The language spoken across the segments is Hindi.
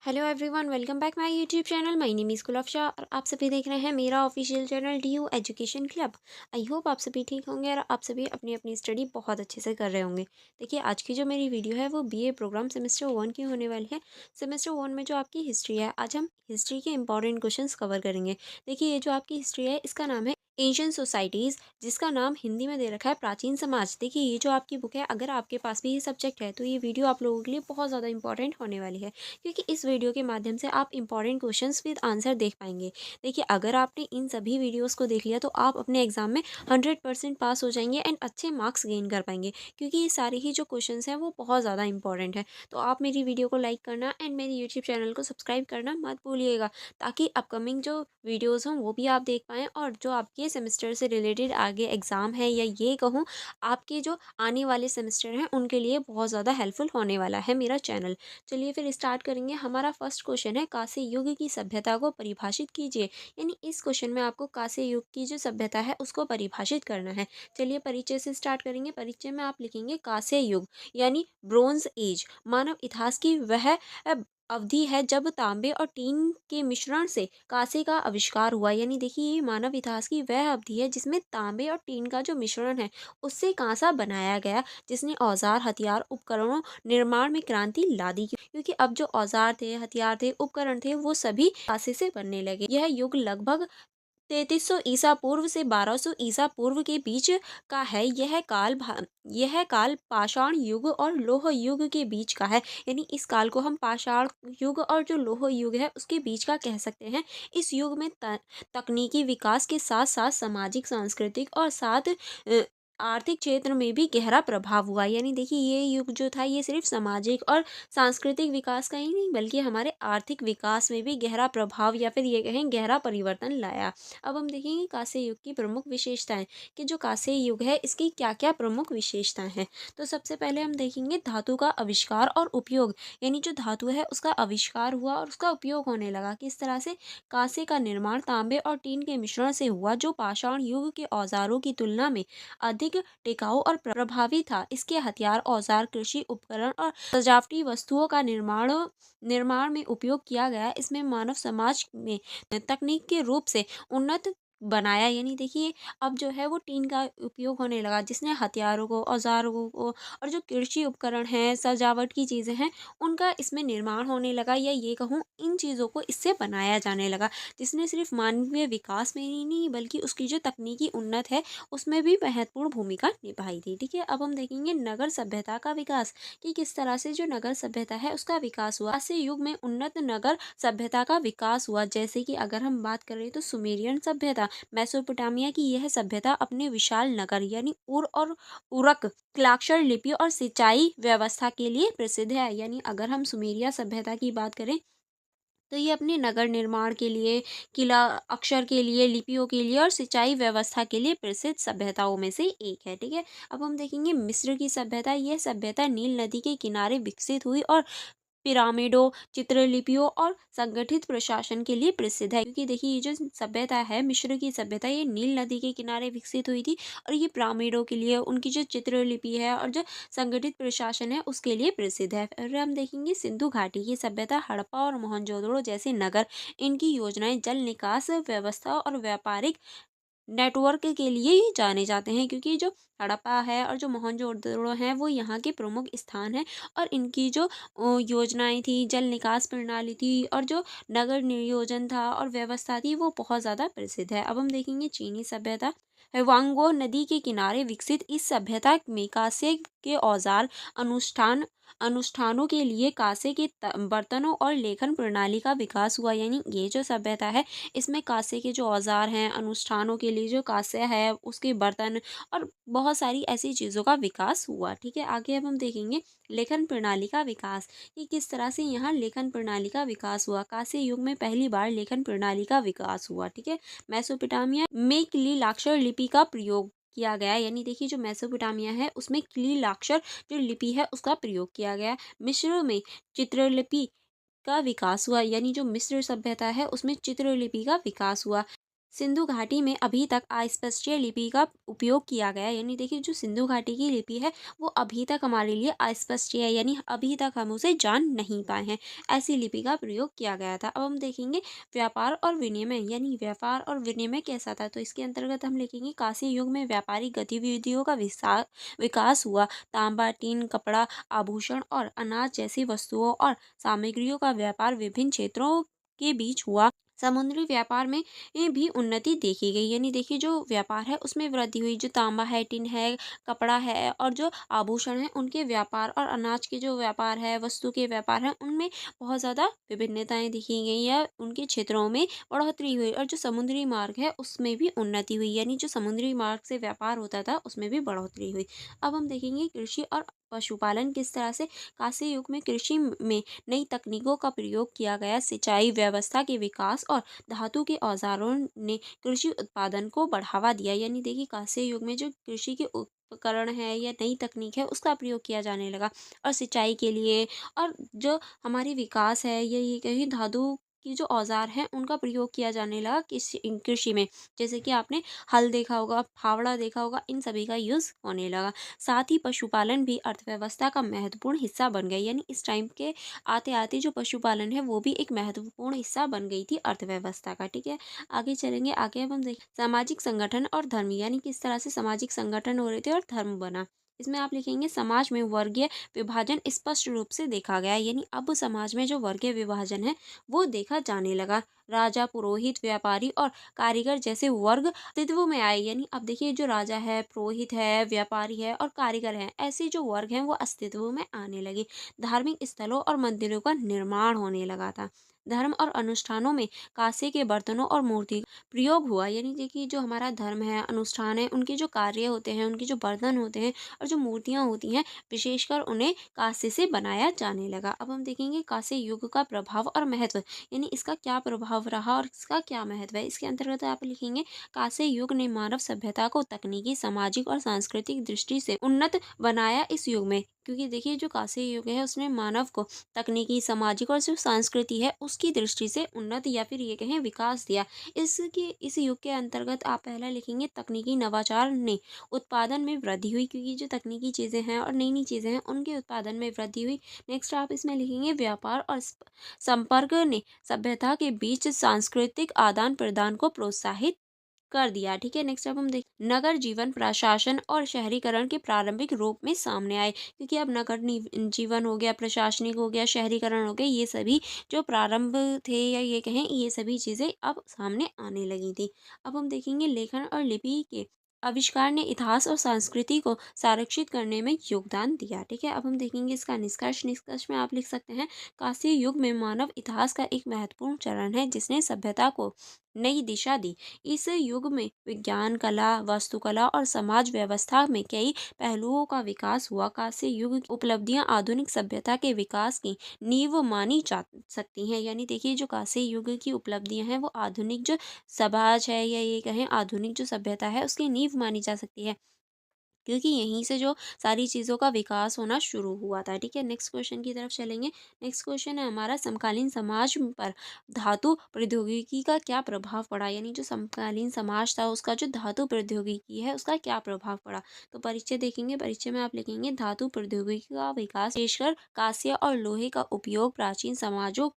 Hello everyone, welcome back my YouTube channel. My name is Gulafsha और आप सभी देख रहे हैं मेरा official channel D U education club. I hope आप सभी ठीक होंगे और आप सभी अपनी अपनी स्टडी बहुत अच्छे से कर रहे होंगे। देखिए, आज की जो मेरी वीडियो है वो बीए प्रोग्राम सेमेस्टर 1 की होने वाली है। सेमेस्टर 1 में जो आपकी हिस्ट्री है, आज हम हिस्ट्री के इंपॉर्टेंट क्वेश्चंस कवर करेंगे। देखिए, ये जो आपकी हिस्ट्री है इसका नाम है एंशियंट सोसाइटीज़, जिसका नाम हिंदी में दे रखा है प्राचीन समाज। देखिए, ये जो आपकी बुक है, अगर आपके पास भी ये सब्जेक्ट है तो ये वीडियो आप लोगों के लिए बहुत ज़्यादा इंपॉर्टेंट होने वाली है, क्योंकि इस वीडियो के माध्यम से आप इंपॉर्टेंट क्वेश्चंस विद आंसर देख पाएंगे। देखिए, अगर आपने इन सभी वीडियोस को देख लिया तो आप अपने एग्जाम में 100% पास हो जाएंगे एंड अच्छे मार्क्स गेन कर पाएंगे, क्योंकि ये सारे ही जो क्वेश्चंस हैं वो बहुत ज़्यादा इंपॉर्टेंट है। तो आप मेरी वीडियो को लाइक करना एंड मेरे यूट्यूब चैनल को सब्सक्राइब करना मत भूलिएगा, ताकि अपकमिंग जो वीडियोज़ हों वो भी आप देख पाएँ, और जो आपके सेमेस्टर से रिलेटेड आगे एग्ज़ाम है, या ये कहूँ आपके जो आने वाले सेमेस्टर हैं उनके लिए बहुत ज़्यादा हेल्पफुल होने वाला है मेरा चैनल। चलिए फिर स्टार्ट करेंगे। हमारा फर्स्ट क्वेश्चन है, कांस्य युग की सभ्यता को परिभाषित कीजिए। यानी इस क्वेश्चन में आपको कांस्य युग की जो सभ्यता है उसको परिभाषित करना है। चलिए परिचय से स्टार्ट करेंगे। परिचय में आप लिखेंगे कांस्य युग यानी ब्रोंज एज मानव इतिहास की वह अवधि है जब तांबे और टीन के मिश्रण से कांसे का आविष्कार हुआ। यानी देखिए, ये मानव इतिहास की वह अवधि है जिसमें तांबे और टीन का जो मिश्रण है उससे कांसा बनाया गया, जिसने औजार, हथियार, उपकरणों निर्माण में क्रांति ला दी, क्योंकि अब जो औजार थे, हथियार थे, उपकरण थे, वो सभी कांसे से बनने लगे। यह युग लगभग 3300 ईसा पूर्व से 1200 ईसा पूर्व के बीच का है। यह काल पाषाण युग और लोह युग के बीच का है। यानी इस काल को हम पाषाण युग और जो लोह युग है उसके बीच का कह सकते हैं। इस युग में तकनीकी विकास के साथ साथ सामाजिक, सांस्कृतिक और साथ आर्थिक क्षेत्र में भी गहरा प्रभाव हुआ। यानी देखिए, ये युग जो था ये सिर्फ सामाजिक और सांस्कृतिक विकास का ही नहीं, बल्कि हमारे आर्थिक विकास में भी गहरा प्रभाव, या फिर ये कहें गहरा परिवर्तन लाया। अब हम देखेंगे कांस्य युग की प्रमुख विशेषताएं, कि जो कांस्य युग है इसकी क्या क्या प्रमुख विशेषताएं हैं। तो सबसे पहले हम देखेंगे धातु का आविष्कार और उपयोग। यानी जो धातु है उसका आविष्कार हुआ और उसका उपयोग होने लगा। किस तरह से? कांसे का निर्माण तांबे और टीन के मिश्रण से हुआ, जो पाषाण युग के औजारों की तुलना में अधिक टिकाऊ और प्रभावी था। इसके हथियार, औजार, कृषि उपकरण और सजावटी वस्तुओं का निर्माण में उपयोग किया गया। इसमें मानव समाज में तकनीक के रूप से उन्नत बनाया। यानी देखिए, अब जो है वो टीन का उपयोग होने लगा, जिसने हथियारों को, औजारों को और जो कृषि उपकरण हैं, सजावट की चीज़ें हैं, उनका इसमें निर्माण होने लगा, या ये कहूँ इन चीज़ों को इससे बनाया जाने लगा, जिसने सिर्फ मानवीय विकास में ही नहीं बल्कि उसकी जो तकनीकी उन्नत है उसमें भी महत्वपूर्ण भूमिका निभाई थी। ठीक है, अब हम देखेंगे नगर सभ्यता का विकास, कि किस तरह से जो नगर सभ्यता है उसका विकास हुआ। ऐसे युग में उन्नत नगर सभ्यता का विकास हुआ। जैसे कि अगर हम बात करें तो सुमेरियन सभ्यता, मेसोपोटामिया की यह सभ्यता अपने विशाल नगर यानी उर और उरक, क्लाक्षर लिपि और सिंचाई व्यवस्था के लिए प्रसिद्ध है। यानी अगर हम सुमेरिया सभ्यता की बात करें तो ये अपने नगर निर्माण के लिए, किला अक्षर के लिए, लिपियों के लिए और सिंचाई व्यवस्था के लिए प्रसिद्ध सभ्यताओं में से एक है। ठीक है, अब हम देखेंगे मिस्र की सभ्यता। यह सभ्यता नील नदी के किनारे विकसित हुई और पिरामिडों, चित्रलिपियों और संगठित प्रशासन के लिए प्रसिद्ध है। क्योंकि देखिए, ये जो सभ्यता है मिस्र की सभ्यता, ये नील नदी के किनारे विकसित हुई थी, और ये पिरामिडों के लिए, उनकी जो चित्रलिपि है और जो संगठित प्रशासन है उसके लिए प्रसिद्ध है। फिर हम देखेंगे सिंधु घाटी की सभ्यता। हड़प्पा और मोहनजोदड़ो जैसे नगर, इनकी योजनाएं जल निकास व्यवस्था और व्यापारिक नेटवर्क के लिए ही जाने जाते हैं, क्योंकि जो हड़प्पा है और जो मोहनजोदड़ो हैं वो यहाँ के प्रमुख स्थान हैं, और इनकी जो योजनाएं थी, जल निकास प्रणाली थी और जो नगर नियोजन था और व्यवस्था थी, वो बहुत ज़्यादा प्रसिद्ध है। अब हम देखेंगे चीनी सभ्यता। वांगो नदी के किनारे विकसित इस सभ्यता में कांसे के औजार, अनुष्ठान अनुष्ठानों के लिए कांसे के बर्तनों और लेखन प्रणाली का विकास हुआ। यानी ये जो सभ्यता है इसमें कांसे के जो औजार हैं, अनुष्ठानों के लिए जो कांस्य है, उसके बर्तन और बहुत सारी ऐसी चीज़ों का विकास हुआ। ठीक है, आगे अब हम देखेंगे लेखन प्रणाली का विकास, कि किस तरह से यहाँ लेखन प्रणाली का विकास हुआ। कांस्य युग में पहली बार लेखन प्रणाली का विकास हुआ। ठीक है, मेसोपोटामिया में क्लीलाक्षर लिपि का प्रयोग किया गया। यानी देखिए, जो मेसोपोटामिया है उसमें क्लीलाक्षर जो लिपि है उसका प्रयोग किया गया। मिस्र में चित्रलिपि का विकास हुआ। यानी जो मिस्र सभ्यता है उसमें चित्रलिपि का विकास हुआ। सिंधु घाटी में अभी तक अस्पष्टीय लिपि का उपयोग किया गया है। यानी देखिए जो सिंधु घाटी की लिपि है वो अभी तक हमारे लिए अस्पष्टीय है, यानी अभी तक हम उसे जान नहीं पाए हैं। ऐसी लिपि का प्रयोग किया गया था। अब हम देखेंगे व्यापार और विनिमय, यानी व्यापार और विनिमय कैसा था, तो इसके अंतर्गत हम लिखेंगे कांस्य युग में व्यापारिक गतिविधियों का विकास हुआ। तांबा, टीन, कपड़ा, आभूषण और अनाज जैसी वस्तुओं और सामग्रियों का व्यापार विभिन्न क्षेत्रों के बीच हुआ। समुद्री व्यापार में भी उन्नति देखी गई, यानी देखिए जो व्यापार है उसमें वृद्धि हुई। जो तांबा है, टिन है, कपड़ा है और जो आभूषण है उनके व्यापार और अनाज के जो व्यापार है, वस्तु के व्यापार है, उनमें बहुत ज़्यादा विभिन्नताएं दिखी गई या उनके क्षेत्रों में बढ़ोतरी हुई। और जो समुद्री मार्ग है उसमें भी उन्नति हुई, यानी जो समुद्री मार्ग से व्यापार होता था उसमें भी बढ़ोतरी हुई। अब हम देखेंगे कृषि और पशुपालन किस तरह से कांस्य युग में कृषि में नई तकनीकों का प्रयोग किया गया। सिंचाई व्यवस्था के विकास और धातु के औजारों ने कृषि उत्पादन को बढ़ावा दिया। यानी देखिए कांस्य युग में जो कृषि के उपकरण है या नई तकनीक है उसका प्रयोग किया जाने लगा। और सिंचाई के लिए और जो हमारी विकास है ये कहीं धातु की जो औजार हैं उनका प्रयोग किया जाने लगा कृषि में। जैसे कि आपने हल देखा होगा, फावड़ा देखा होगा, इन सभी का यूज़ होने लगा। साथ ही पशुपालन भी अर्थव्यवस्था का महत्वपूर्ण हिस्सा बन गया। यानी इस टाइम के आते आते जो पशुपालन है वो भी एक महत्वपूर्ण हिस्सा बन गई थी अर्थव्यवस्था का। ठीक है, आगे चलेंगे। आगे अब हम देखें सामाजिक संगठन और धर्म, यानी किस तरह से सामाजिक संगठन हो रहे थे और धर्म बना। इसमें आप लिखेंगे समाज में वर्गीय विभाजन स्पष्ट रूप से देखा गया। यानी अब समाज में जो वर्गीय विभाजन है वो देखा जाने लगा। राजा, पुरोहित, व्यापारी और कारीगर जैसे वर्ग अस्तित्व में आए। यानी अब देखिए जो राजा है, पुरोहित है, व्यापारी है और कारीगर हैं, ऐसे जो वर्ग हैं वो अस्तित्व में आने लगे। धार्मिक स्थलों और मंदिरों का निर्माण होने लगा था। धर्म और अनुष्ठानों में कांसे के बर्तनों और मूर्ति का प्रयोग हुआ। यानी देखिए जो हमारा धर्म है, अनुष्ठान है, उनके जो कार्य होते हैं, उनके जो बर्तन होते हैं और जो मूर्तियाँ होती हैं, विशेषकर उन्हें कांसे से बनाया जाने लगा। अब हम देखेंगे कांस्य युग का प्रभाव और महत्व, यानी इसका क्या प्रभाव रहा और इसका क्या महत्व है। इसके अंतर्गत आप लिखेंगे कांस्य युग ने मानव सभ्यता को तकनीकी, सामाजिक और सांस्कृतिक दृष्टि से उन्नत बनाया इस युग में। क्योंकि देखिए जो कांस्य युग है उसने मानव को तकनीकी, सामाजिक और जो संस्कृति है उसकी दृष्टि से उन्नत या फिर ये कहें विकास दिया। इस युग के अंतर्गत आप पहला लिखेंगे तकनीकी नवाचार ने उत्पादन में वृद्धि हुई। क्योंकि जो तकनीकी चीज़ें हैं और नई नई चीज़ें हैं उनके उत्पादन में वृद्धि हुई। नेक्स्ट आप इसमें लिखेंगे व्यापार और संपर्क ने सभ्यता के बीच सांस्कृतिक आदान प्रदान को प्रोत्साहित कर दिया। ठीक है, नेक्स्ट अब हम देख नगर जीवन, प्रशासन और शहरीकरण के प्रारंभिक रूप में सामने आए। क्योंकि अब जीवन हो गया, प्रशासनिक हो गया, शहरीकरण हो गया, ये सभी जो प्रारंभ थे या ये कहें ये सभी चीज़ें अब सामने आने लगी थी। अब हम देखेंगे लेखन और लिपि के आविष्कार ने इतिहास और संस्कृति को संरक्षित करने में योगदान दिया। ठीक है, अब हम देखेंगे इसका निष्कर्ष। निष्कर्ष में आप लिख सकते हैं कांस्य युग में मानव इतिहास का एक महत्वपूर्ण चरण है जिसने सभ्यता को नई दिशा दी। इस युग में विज्ञान, कला, वास्तुकला और समाज व्यवस्था में कई पहलुओं का विकास हुआ। कांस्य युग की उपलब्धियां आधुनिक सभ्यता के विकास की नींव मानी जा सकती हैं। यानी देखिए जो कांस्य युग की उपलब्धियां हैं वो आधुनिक जो समाज है या ये कहें आधुनिक जो सभ्यता है उसकी नींव मानी जा सकती है। क्योंकि यहीं से जो सारी चीज़ों का विकास होना शुरू हुआ था। ठीक है, नेक्स्ट क्वेश्चन की तरफ चलेंगे। नेक्स्ट क्वेश्चन है हमारा समकालीन समाज पर धातु प्रौद्योगिकी का क्या प्रभाव पड़ा। यानी जो समकालीन समाज था उसका जो धातु प्रौद्योगिकी है उसका क्या प्रभाव पड़ा। तो परिचय देखेंगे। परिचय में आप लिखेंगे धातु प्रौद्योगिकी का विकास विशेषकर कांस्य और लोहे का उपयोग प्राचीन समाजों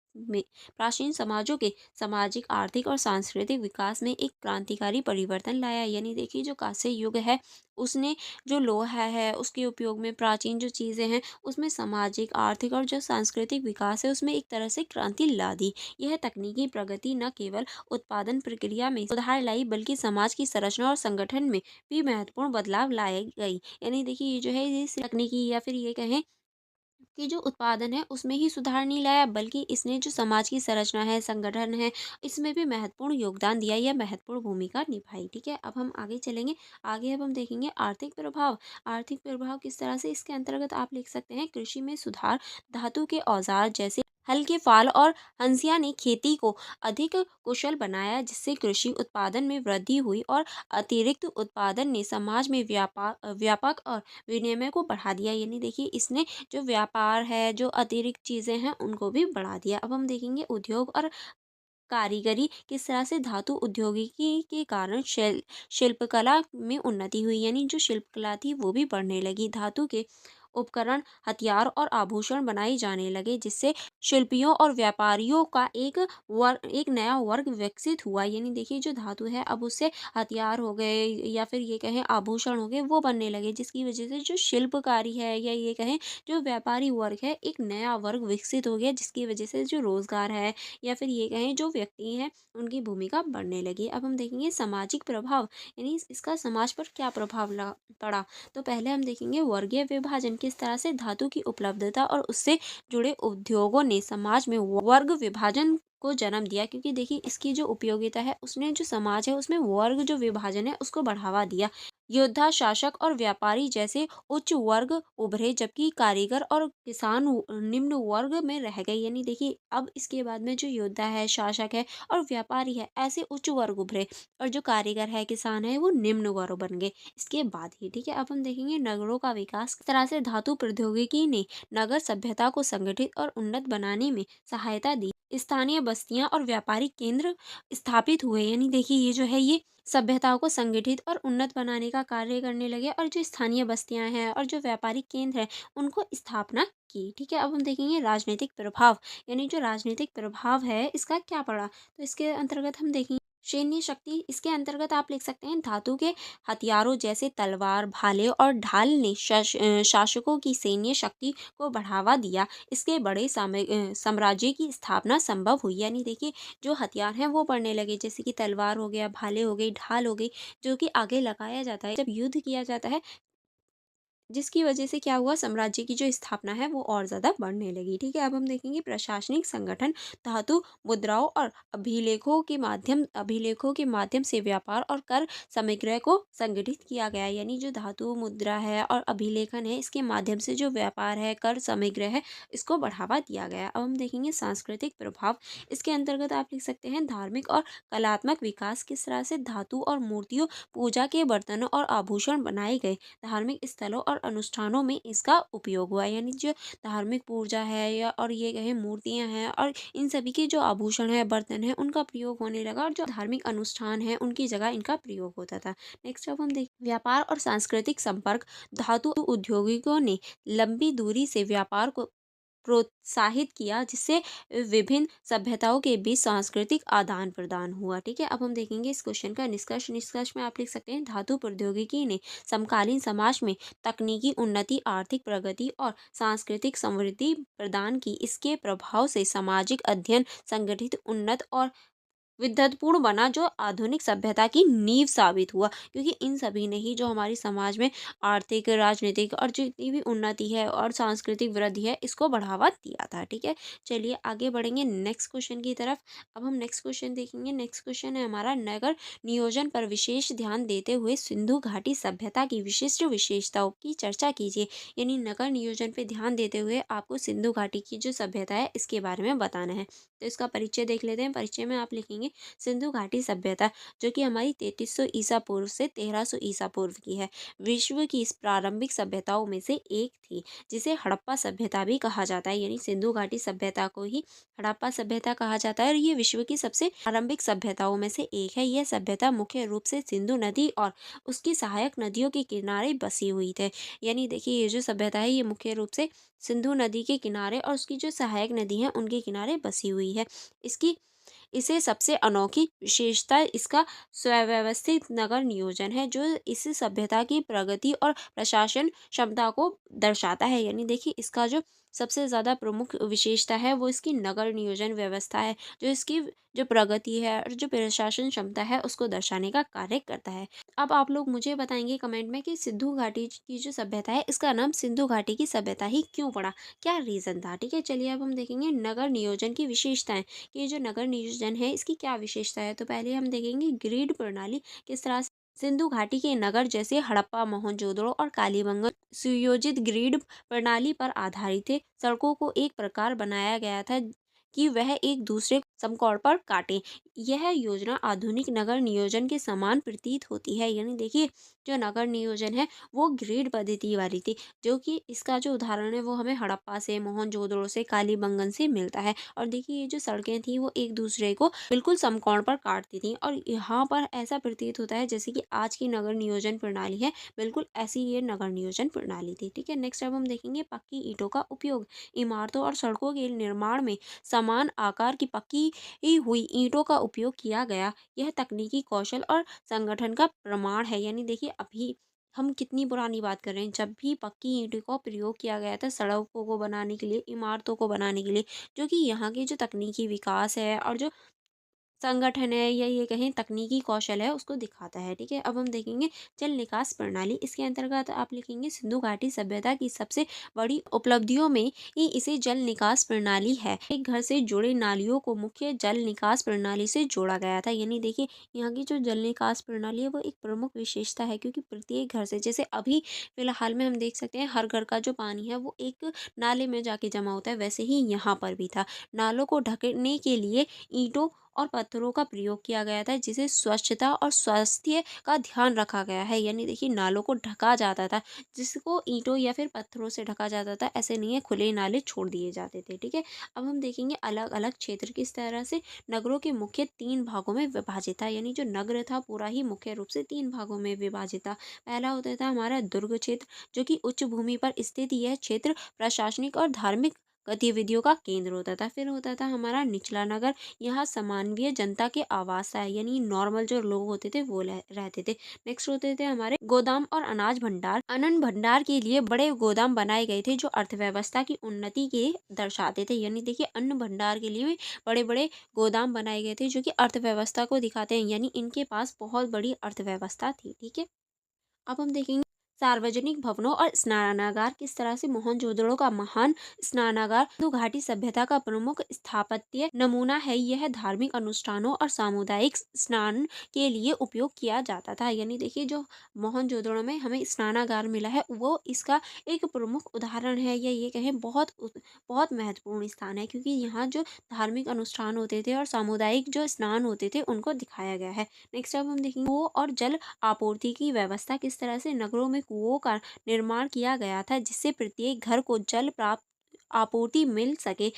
के सामाजिक, आर्थिक और सांस्कृतिक विकास में एक क्रांतिकारी परिवर्तन लाया। यानी देखिए जो कांस्य युग है उसने जो लोहा है उसके उपयोग में प्राचीन जो चीज़ें हैं उसमें सामाजिक, आर्थिक और जो सांस्कृतिक विकास है उसमें एक तरह से क्रांति ला दी। यह तकनीकी प्रगति न केवल उत्पादन प्रक्रिया में सुधार लाई बल्कि समाज की संरचना और संगठन में भी महत्वपूर्ण बदलाव लाए गई। यानी देखिए ये जो है ये तकनीकी या फिर ये कहें कि जो उत्पादन है उसमें ही सुधार नहीं लाया बल्कि इसने जो समाज की संरचना है, संगठन है, इसमें भी महत्वपूर्ण योगदान दिया या महत्वपूर्ण भूमिका निभाई। ठीक है, अब हम आगे चलेंगे। आगे अब हम देखेंगे आर्थिक प्रभाव। आर्थिक प्रभाव किस तरह से, इसके अंतर्गत आप लिख सकते हैं कृषि में सुधार, धातु के औजार जैसे हल के फाल और हंसिया ने खेती को अधिक कुशल बनाया जिससे कृषि उत्पादन में वृद्धि हुई। और अतिरिक्त उत्पादन ने समाज में व्यापक और विनिमय को बढ़ा दिया। यानी देखिए इसने जो व्यापार है, जो अतिरिक्त चीज़ें हैं उनको भी बढ़ा दिया। अब हम देखेंगे उद्योग और कारीगरी किस तरह से धातु उद्योगिकी के कारण शिल्पकला में उन्नति हुई, यानी जो शिल्पकला थी वो भी बढ़ने लगी। धातु के उपकरण, हथियार और आभूषण बनाए जाने लगे, जिससे शिल्पियों और व्यापारियों का एक नया वर्ग विकसित हुआ। यानी देखिए जो धातु है अब उससे हथियार हो गए या फिर ये कहें आभूषण हो गए वो बनने लगे, जिसकी वजह से जो शिल्पकारी है या ये कहें जो व्यापारी वर्ग है एक नया वर्ग विकसित हो गया, जिसकी वजह से जो रोजगार है या फिर ये कहें जो व्यक्ति हैं उनकी भूमिका बढ़ने लगी। अब हम देखेंगे सामाजिक प्रभाव, यानी इसका समाज पर क्या प्रभाव पड़ा। तो पहले हम देखेंगे वर्गीय विभाजन, किस तरह से धातु की उपलब्धता और उससे जुड़े उद्योगों ने समाज में वर्ग विभाजन को जन्म दिया, क्योंकि देखिए इसकी जो उपयोगिता है उसने जो समाज है उसमें वर्ग जो विभाजन है उसको बढ़ावा दिया। योद्धा, शासक और व्यापारी जैसे उच्च वर्ग उभरे, जबकि कारीगर और किसान निम्न वर्ग में रह गए। यानी देखिए अब इसके बाद में जो योद्धा है, शासक है और व्यापारी है ऐसे उच्च वर्ग उभरे, और जो कारीगर है, किसान है वो निम्न वर्ग बन गए इसके बाद ही। ठीक है, अब हम देखेंगे नगरों का विकास, किस तरह से धातु प्रौद्योगिकी ने नगर सभ्यता को संगठित और उन्नत बनाने में सहायता दी। स्थानीय बस्तियां और व्यापारिक केंद्र स्थापित हुए, यानी देखिए ये जो है ये सभ्यताओं को संगठित और उन्नत बनाने का कार्य करने लगे, और जो स्थानीय बस्तियां हैं और जो व्यापारिक केंद्र हैं उनको स्थापना की। ठीक है, अब हम देखेंगे राजनीतिक प्रभाव, यानी जो राजनीतिक प्रभाव है इसका क्या पड़ा। तो इसके अंतर्गत हम देखेंगे सैन्य शक्ति, इसके अंतर्गत आप लिख सकते हैं धातु के हथियारों जैसे तलवार, भाले और ढाल ने शासकों की सैन्य शक्ति को बढ़ावा दिया। इसके बड़े साम्राज्य की स्थापना संभव हुई। यानी देखिए जो हथियार हैं वो बढ़ने लगे, जैसे कि तलवार हो गया, भाले हो गई, ढाल हो गई, जो कि आगे लगाया जाता है जब युद्ध किया जाता है, जिसकी वजह से क्या हुआ, साम्राज्य की जो स्थापना है वो और ज़्यादा बढ़ने लगी। ठीक है, अब हम देखेंगे प्रशासनिक संगठन, धातु मुद्राओं और अभिलेखों के माध्यम से व्यापार और कर समग्र को संगठित किया गया। यानी जो धातु मुद्रा है और अभिलेखन है इसके माध्यम से जो व्यापार है, कर समग्र है, इसको बढ़ावा दिया गया। अब हम देखेंगे सांस्कृतिक प्रभाव, इसके अंतर्गत आप लिख सकते हैं धार्मिक और कलात्मक विकास, किस तरह से धातु और मूर्तियों, पूजा के बर्तनों और आभूषण बनाए गए। धार्मिक स्थलों और अनुष्ठानों में इसका उपयोग हुआ। यानी जो धार्मिक पूजा है या और ये कहें मूर्तियां हैं और इन सभी के जो आभूषण है, बर्तन है, उनका प्रयोग होने लगा, और जो धार्मिक अनुष्ठान है उनकी जगह इनका प्रयोग होता था। नेक्स्ट अब हम देख व्यापार और सांस्कृतिक संपर्क, धातु उद्योगिकों ने लंबी दूरी से व्यापार को प्रोत्साहित किया, जिससे विभिन्न सभ्यताओं के बीच सांस्कृतिक आदान प्रदान हुआ। ठीक है, अब हम देखेंगे इस क्वेश्चन का निष्कर्ष। निष्कर्ष में आप लिख सकते हैं धातु प्रौद्योगिकी ने समकालीन समाज में तकनीकी उन्नति, आर्थिक प्रगति और सांस्कृतिक समृद्धि प्रदान की। इसके प्रभाव से सामाजिक अध्ययन संगठित, उन्नत और विद्वत्पूर्ण बना, जो आधुनिक सभ्यता की नींव साबित हुआ, क्योंकि इन सभी ने ही जो हमारी समाज में आर्थिक, राजनीतिक और जितनी भी उन्नति है और सांस्कृतिक वृद्धि है इसको बढ़ावा दिया था। ठीक है, चलिए आगे बढ़ेंगे नेक्स्ट क्वेश्चन की तरफ। अब हम नेक्स्ट क्वेश्चन देखेंगे। नेक्स्ट क्वेश्चन है हमारा नगर नियोजन पर विशेष ध्यान देते हुए सिंधु घाटी सभ्यता की विशिष्ट विशेषताओं की चर्चा कीजिए। यानी नगर नियोजन पे ध्यान देते हुए आपको सिंधु घाटी की जो सभ्यता है इसके बारे में बताना है। तो इसका परिचय देख लेते हैं। परिचय में आप लिखेंगे सिंधु घाटी सभ्यता, जो कि हमारी 3300 ईसा पूर्व से 1300 ईसा पूर्व की है, विश्व की इस प्रारंभिक सभ्यताओं में से एक थी, जिसे हड़प्पा सभ्यता भी कहा जाता है। यानी सिंधु घाटी सभ्यता को ही हड़प्पा सभ्यता कहा जाता है, और ये विश्व की सबसे प्रारंभिक सभ्यताओं में से एक है। यह सभ्यता मुख्य रूप से सिंधु नदी और उसकी सहायक नदियों के किनारे बसी हुई थे। यानी देखिए ये जो सभ्यता है ये मुख्य रूप से सिंधु नदी के किनारे और उसकी जो सहायक नदी है उनके किनारे बसी हुई है। इसकी इसे सबसे अनोखी विशेषता इसका सुव्यवस्थित नगर नियोजन है, जो इस सभ्यता की प्रगति और प्रशासन क्षमता को दर्शाता है। यानी देखिए इसका जो सबसे ज़्यादा प्रमुख विशेषता है वो इसकी नगर नियोजन व्यवस्था है, जो इसकी जो प्रगति है और जो प्रशासन क्षमता है उसको दर्शाने का कार्य करता है। अब आप लोग मुझे बताएंगे कमेंट में कि सिंधु घाटी की जो सभ्यता है इसका नाम सिंधु घाटी की सभ्यता ही क्यों पड़ा, क्या रीज़न था। ठीक है, चलिए अब हम देखेंगे नगर नियोजन की विशेषताएं कि ये जो नगर नियोजन है इसकी क्या विशेषता है। तो पहले हम देखेंगे ग्रिड प्रणाली, किस तरह से सिंधु घाटी के नगर जैसे हड़प्पा, मोहनजोदड़ो और कालीबंगन सुयोजित ग्रिड प्रणाली पर आधारित थे। सड़कों को एक प्रकार बनाया गया था कि वह एक दूसरे को समकोण पर काटे। यह योजना आधुनिक नगर नियोजन के समान प्रतीत होती है। यानी देखिए, जो नगर नियोजन है वो ग्रिड पद्धति वाली थी, जो कि इसका जो उदाहरण है वो हमें हड़प्पा से, मोहनजोदड़ो से, कालीबंगन से मिलता है। और देखिए, ये जो सड़कें थी वो एक दूसरे को बिल्कुल समकोण पर काटती थी, और यहाँ पर ऐसा प्रतीत होता है जैसे कि आज की नगर नियोजन प्रणाली है, बिल्कुल ऐसी ये नगर नियोजन प्रणाली थी। ठीक है, नेक्स्ट अब हम देखेंगे पक्की ईंटों का उपयोग। इमारतों और सड़कों के निर्माण में समान आकार की पक्की हुई ईंटों का उपयोग किया गया। यह तकनीकी कौशल और संगठन का प्रमाण है। यानी देखिए, अभी हम कितनी पुरानी बात कर रहे हैं, जब भी पक्की ईंटों का प्रयोग किया गया था सड़कों को बनाने के लिए, इमारतों को बनाने के लिए, जो कि यहाँ के जो तकनीकी विकास है और जो संगठन है या ये कहें तकनीकी कौशल है उसको दिखाता है। ठीक है, अब हम देखेंगे जल निकास प्रणाली। इसके अंतर्गत आप लिखेंगे सिंधु घाटी सभ्यता की सबसे बड़ी उपलब्धियों में ही इसे जल निकास प्रणाली है। एक घर से जुड़े नालियों को मुख्य जल निकास प्रणाली से जोड़ा गया था। यानी देखिए, यहाँ की जो जल निकास प्रणाली है वो एक प्रमुख विशेषता है, क्योंकि प्रत्येक घर से, जैसे अभी फिलहाल में हम देख सकते हैं हर घर का जो पानी है वो एक नाले में जाके जमा होता है, वैसे ही यहाँ पर भी था। नालों को ढकने के लिए ईंटों और पत्थरों का प्रयोग किया गया था, जिसे स्वच्छता और स्वास्थ्य का ध्यान रखा गया है। यानी देखिए, नालों को ढका जाता था, जिसको ईंटों या फिर पत्थरों से ढका जाता था, ऐसे नहीं है खुले नाले छोड़ दिए जाते थे। ठीक है, अब हम देखेंगे अलग अलग क्षेत्र किस तरह से नगरों के मुख्य 3 भागों में विभाजित था। यानी जो नगर था पूरा ही मुख्य रूप से 3 भागों में विभाजित था। पहला होता था हमारा दुर्ग क्षेत्र, जो कि उच्च भूमि पर स्थित यह क्षेत्र प्रशासनिक और धार्मिक गतिविधियों का केंद्र होता था। फिर होता था हमारा निचला नगर, यहाँ सामान्य जनता के आवास है, यानी नॉर्मल जो लोग होते थे वो रहते थे। नेक्स्ट होते थे हमारे गोदाम और अनाज भंडार। अन्न भंडार के लिए बड़े गोदाम बनाए गए थे, जो अर्थव्यवस्था की उन्नति के दर्शाते थे। यानी देखिए, अन्न भंडार के लिए भी बड़े बड़े गोदाम बनाए गए थे, जो कि अर्थव्यवस्था को दिखाते हैं, यानी इनके पास बहुत बड़ी अर्थव्यवस्था थी। ठीक है, अब हम देखेंगे सार्वजनिक भवनों और स्नानागार किस तरह से मोहनजोदड़ो का महान स्नानागार सिंधु घाटी सभ्यता का प्रमुख स्थापत्य नमूना है। यह धार्मिक अनुष्ठानों और सामुदायिक स्नान के लिए उपयोग किया जाता था। यानी देखिए, जो मोहनजोदड़ो में हमें स्नानागार मिला है वो इसका एक प्रमुख उदाहरण है, या ये कहें बहुत महत्वपूर्ण स्थान है, क्योंकि यहाँ जो धार्मिक अनुष्ठान होते थे और सामुदायिक जो स्नान होते थे उनको दिखाया गया है। नेक्स्ट अब हम देखेंगे कुओं और जल आपूर्ति की व्यवस्था। किस तरह से नगरों में कुओं का निर्माण किया गया था, जिससे प्रत्येक घर को जल प्राप्त आपूर्ति मिल सके।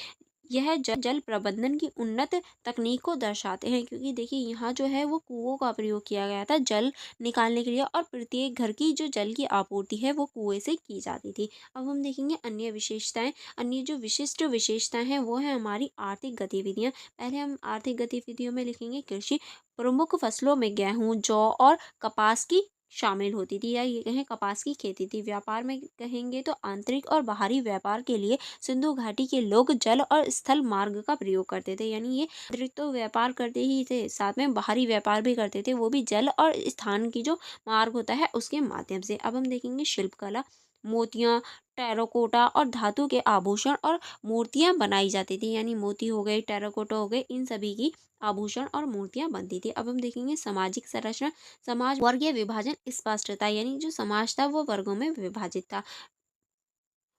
यह जल प्रबंधन की उन्नत तकनीक को दर्शाते हैं, क्योंकि देखिए, यहाँ जो है वो कुओं का प्रयोग किया गया था जल निकालने के लिए, और प्रत्येक घर की जो जल की आपूर्ति है वो कुएं से की जाती थी। अब हम देखेंगे अन्य विशेषताएं। अन्य जो विशिष्ट विशेषताएं हैं वो है हमारी आर्थिक गतिविधियां। पहले हम आर्थिक गतिविधियों में लिखेंगे कृषि। प्रमुख फसलों में गेहूं, जौ और कपास की शामिल होती थी, या ये कहें कपास की खेती थी। व्यापार में कहेंगे तो आंतरिक और बाहरी व्यापार के लिए सिंधु घाटी के लोग जल और स्थल मार्ग का प्रयोग करते थे। यानी ये आंतरिक तो व्यापार करते ही थे, साथ में बाहरी व्यापार भी करते थे, वो भी जल और स्थान की जो मार्ग होता है उसके माध्यम से। अब हम देखेंगे शिल्पकला। मोतियां, टेराकोटा और धातु के आभूषण और मूर्तियां बनाई जाती थी। यानी मोती हो गए, टेराकोटा हो गए, इन सभी की आभूषण और मूर्तियां बनती थी। अब हम देखेंगे सामाजिक संरचना। समाज वर्गीय विभाजन स्पष्ट था, यानी जो समाज था वो वर्गों में विभाजित था।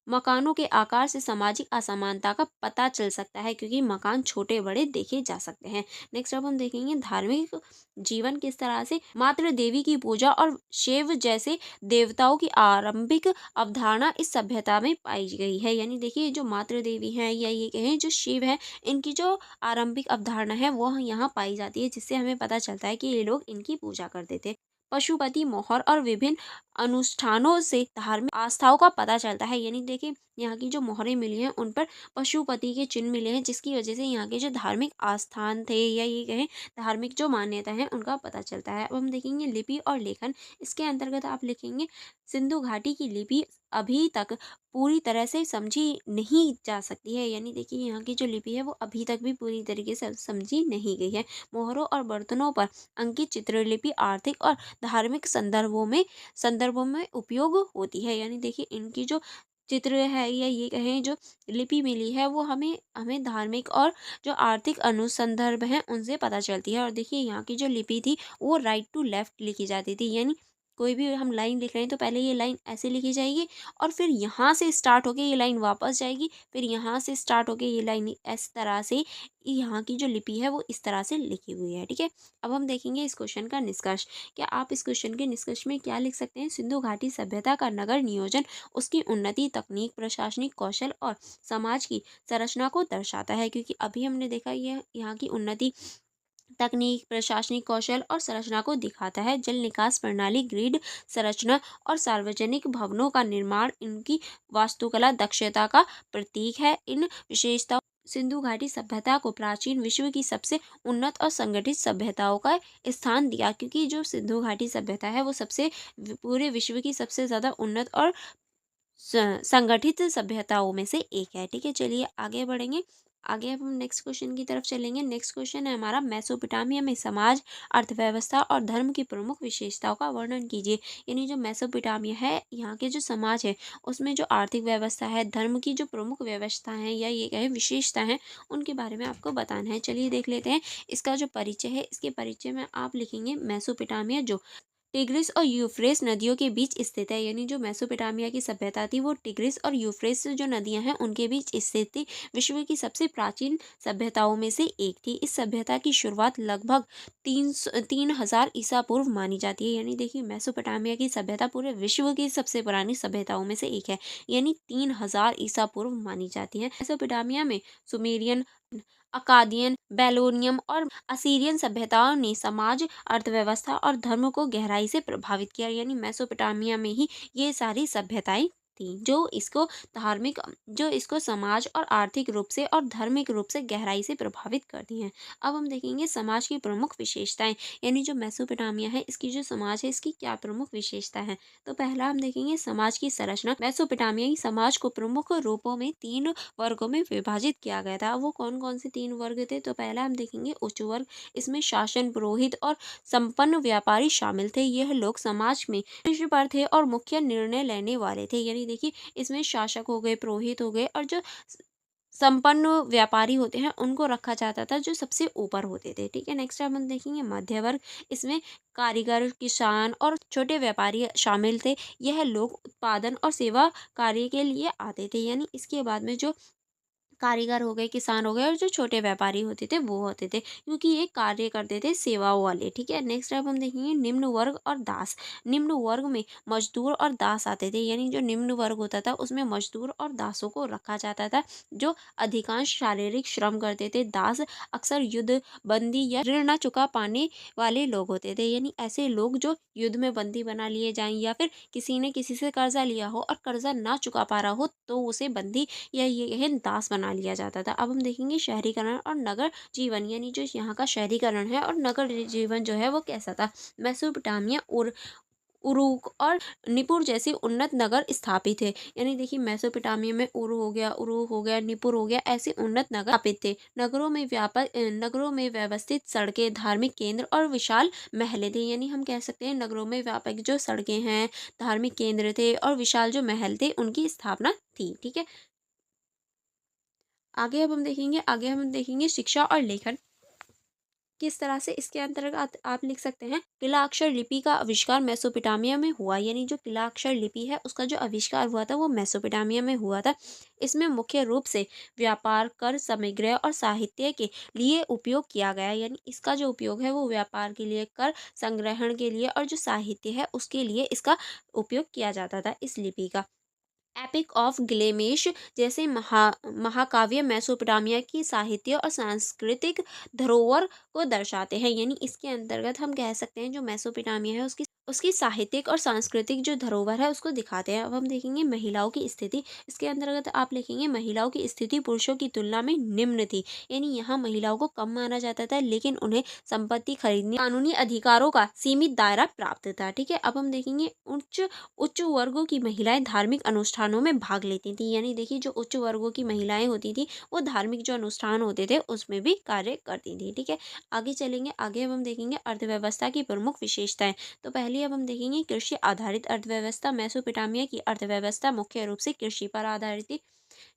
मकानों के आकार से सामाजिक असमानता का पता चल सकता है, क्योंकि मकान छोटे बड़े देखे जा सकते हैं। नेक्स्ट अब हम देखेंगे धार्मिक जीवन किस तरह से मातृ देवी की पूजा और शिव जैसे देवताओं की आरंभिक अवधारणा इस सभ्यता में पाई गई है। यानी देखिए, जो मातृ देवी हैं या ये कहें जो शिव है, इनकी जो आरंभिक अवधारणा है वो यहाँ पाई जाती है, जिससे हमें पता चलता है कि ये लोग इनकी पूजा करते थे। पशुपति मोहर और विभिन्न अनुष्ठानों से धार्मिक आस्थाओं का पता चलता है। यानी देखिए, यहाँ की जो मोहरें मिली हैं उन पर पशुपति के चिन्ह मिले हैं, जिसकी वजह से यहाँ के जो धार्मिक आस्थान थे या ये कहें धार्मिक जो मान्यता है उनका पता चलता है। अब हम देखेंगे लिपि और लेखन। इसके अंतर्गत आप लिखेंगे सिंधु घाटी की लिपि अभी तक पूरी तरह से समझी नहीं जा सकती है। यानी देखिए, यहाँ की जो लिपि है वो अभी तक भी पूरी तरीके से समझी नहीं गई है। मोहरों और बर्तनों पर अंकित चित्रलिपि आर्थिक और धार्मिक संदर्भों में उपयोग होती है। यानी देखिए, इनकी जो चित्र है या ये कहें जो लिपि मिली है वो हमें हमें धार्मिक और जो आर्थिक अनुसंदर्भ हैं उनसे पता चलती है। और देखिए, यहाँ की जो लिपि थी वो राइट टू लेफ्ट लिखी जाती थी, यानी कोई भी हम लाइन लिख रहे हैं तो पहले ये लाइन ऐसे लिखी जाएगी और फिर यहाँ से स्टार्ट होके ये लाइन वापस जाएगी, फिर यहाँ से स्टार्ट होके ये लाइन इस तरह से, यहाँ की जो लिपि है वो इस तरह से लिखी हुई है। ठीक है, अब हम देखेंगे इस क्वेश्चन का निष्कर्ष। क्या आप इस क्वेश्चन के निष्कर्ष में क्या लिख सकते हैं? सिंधु घाटी सभ्यता का नगर नियोजन उसकी उन्नति, तकनीक, प्रशासनिक कौशल और समाज की संरचना को दर्शाता है। क्योंकि अभी हमने देखा ये यहाँ की उन्नति, तकनीक, प्रशासनिक कौशल और संरचना को दिखाता है। जल निकास प्रणाली, ग्रिड संरचना और सार्वजनिक भवनों का निर्माण इनकी वास्तुकला दक्षता का प्रतीक है। इन विशेषताओं सिंधु घाटी सभ्यता को प्राचीन विश्व की सबसे उन्नत और संगठित सभ्यताओं का स्थान दिया। क्योंकि जो सिंधु घाटी सभ्यता है वो सबसे पूरे विश्व की सबसे ज़्यादा उन्नत और संगठित सभ्यताओं में से एक है। ठीक है, चलिए आगे बढ़ेंगे। आगे अब हम नेक्स्ट क्वेश्चन की तरफ चलेंगे। नेक्स्ट क्वेश्चन है हमारा, मेसोपोटामिया में समाज, अर्थव्यवस्था और धर्म की प्रमुख विशेषताओं का वर्णन कीजिए। यानी जो मेसोपोटामिया है, यहाँ के जो समाज है उसमें जो आर्थिक व्यवस्था है, धर्म की जो प्रमुख व्यवस्था है या ये कहें विशेषता है, उनके बारे में आपको बताना है। चलिए देख लेते हैं इसका जो परिचय है। इसके परिचय में आप लिखेंगे मेसोपोटामिया जो टिग्रिस और यूफ्रेस नदियों के बीच स्थित है। यानी जो मेसोपोटामिया की सभ्यता थी वो टिग्रिस और यूफ्रेस जो नदियां हैं उनके बीच स्थित थी। विश्व की सबसे प्राचीन सभ्यताओं में से एक थी। इस सभ्यता की शुरुआत लगभग 3000 ईसा पूर्व मानी जाती है। यानी देखिए मेसोपोटामिया की सभ्यता पूरे विश्व की सबसे पुरानी सभ्यताओं में से एक है। यानी 3000 ईसा पूर्व मानी जाती है। मेसोपोटामिया में सुमेरियन, अकादियन, बेलोनियम और असीरियन सभ्यताओं ने समाज, अर्थव्यवस्था और धर्म को गहराई से प्रभावित किया। यानी मेसोपोटामिया में ही ये सारी सभ्यताएं थी जो इसको समाज और आर्थिक रूप से और धार्मिक रूप से गहराई से प्रभावित करती हैं। अब हम देखेंगे समाज की प्रमुख विशेषताएं। यानी जो मेसोपोटामिया है इसकी जो समाज है इसकी क्या प्रमुख विशेषता है। तो पहला हम देखेंगे समाज की संरचना। मेसोपोटामियाई समाज को प्रमुख रूपों में 3 वर्गों में विभाजित किया गया था। वो कौन कौन से 3 वर्ग थे? तो पहला हम देखेंगे उच्च वर्ग। इसमें शासन, पुरोहित और संपन्न व्यापारी शामिल थे। यह लोग समाज में शीर्ष पर थे और मुख्य निर्णय लेने वाले थे। यानी देखिए इसमें शासक हो गए, पुरोहित हो गए और जो संपन्न व्यापारी होते हैं उनको रखा जाता था जो सबसे ऊपर होते थे। ठीक है, नेक्स्ट हम देखेंगे मध्य वर्ग। इसमें कारीगर, किसान और छोटे व्यापारी शामिल थे। यह लोग उत्पादन और सेवा कार्य के लिए आते थे। यानी इसके बाद में जो कारीगर हो गए, किसान हो गए और जो छोटे व्यापारी होते थे वो होते थे, क्योंकि ये कार्य करते थे सेवाओं वाले। ठीक है, नेक्स्ट अब हम देखेंगे निम्न वर्ग और दास। निम्न वर्ग में मजदूर और दास आते थे। यानी जो निम्न वर्ग होता था उसमें मजदूर और दासों को रखा जाता था जो अधिकांश शारीरिक श्रम करते थे। दास अक्सर युद्ध बंदी या ऋण न चुका पाने वाले लोग होते थे। यानी ऐसे लोग जो युद्ध में बंदी बना लिए जाएं या फिर किसी ने किसी से कर्जा लिया हो और कर्जा ना चुका पा रहा हो तो उसे बंदी या ये है दास बना लिया जाता था। अब हम देखेंगे शहरीकरण और नगर जीवन। यानी जो यहाँ का शहरीकरण है और नगर जीवन जो है वो कैसा था। मेसोपोटामिया और उरुक और निपुर जैसे उन्नत नगर स्थापित थे। यानी देखिए मेसोपोटामिया में उरुक हो गया, निपुर हो गया, ऐसे उन्नत नगर स्थापित थे। नगरों में व्यवस्थित सड़कें, धार्मिक केंद्र और विशाल महल थे। यानी हम कह सकते हैं नगरों में व्यापक जो सड़कें हैं, धार्मिक केंद्र थे और विशाल जो महल थे उनकी स्थापना थी। ठीक है, आगे हम देखेंगे शिक्षा और लेखन किस तरह से। इसके अंतर्गत आप लिख सकते हैं किला अक्षर लिपि का आविष्कार मेसोपोटामिया में हुआ। यानी जो किला अक्षर लिपि है उसका जो आविष्कार हुआ था वो मेसोपोटामिया में हुआ था। इसमें मुख्य रूप से व्यापार, कर, समग्र और साहित्य के लिए उपयोग किया गया। यानी इसका जो उपयोग है वो व्यापार के लिए, कर संग्रहण के लिए और जो साहित्य है उसके लिए इसका उपयोग किया जाता था इस लिपि का। एपिक ऑफ गिलेमेश जैसे महाकाव्य मेसोपोटामिया की साहित्य और सांस्कृतिक धरोहर को दर्शाते हैं। यानी इसके अंतर्गत हम कह सकते हैं जो मेसोपोटामिया है उसकी साहित्यिक और सांस्कृतिक जो धरोहर है उसको दिखाते हैं। अब हम देखेंगे महिलाओं की स्थिति। इसके अंतर्गत आप लिखेंगे महिलाओं की स्थिति पुरुषों की तुलना में निम्न थी। यानी यहाँ महिलाओं को कम माना जाता था लेकिन उन्हें संपत्ति खरीदने, कानूनी अधिकारों का सीमित दायरा प्राप्त था। ठीक है, अब हम देखेंगे उच्च वर्गों की महिलाएं धार्मिक अनुष्ठानों में भाग लेती थी। यानी देखिए जो उच्च वर्गों की महिलाएं होती थी वो धार्मिक जो अनुष्ठान होते थे उसमें भी कार्य करती थी। ठीक है, आगे चलेंगे। आगे अब हम देखेंगे अर्थव्यवस्था की प्रमुख विशेषताएं। तो पहले अब हम देखेंगे कृषि आधारित अर्थव्यवस्था। मेसोपोटामिया की अर्थव्यवस्था मुख्य रूप से कृषि पर आधारित थी।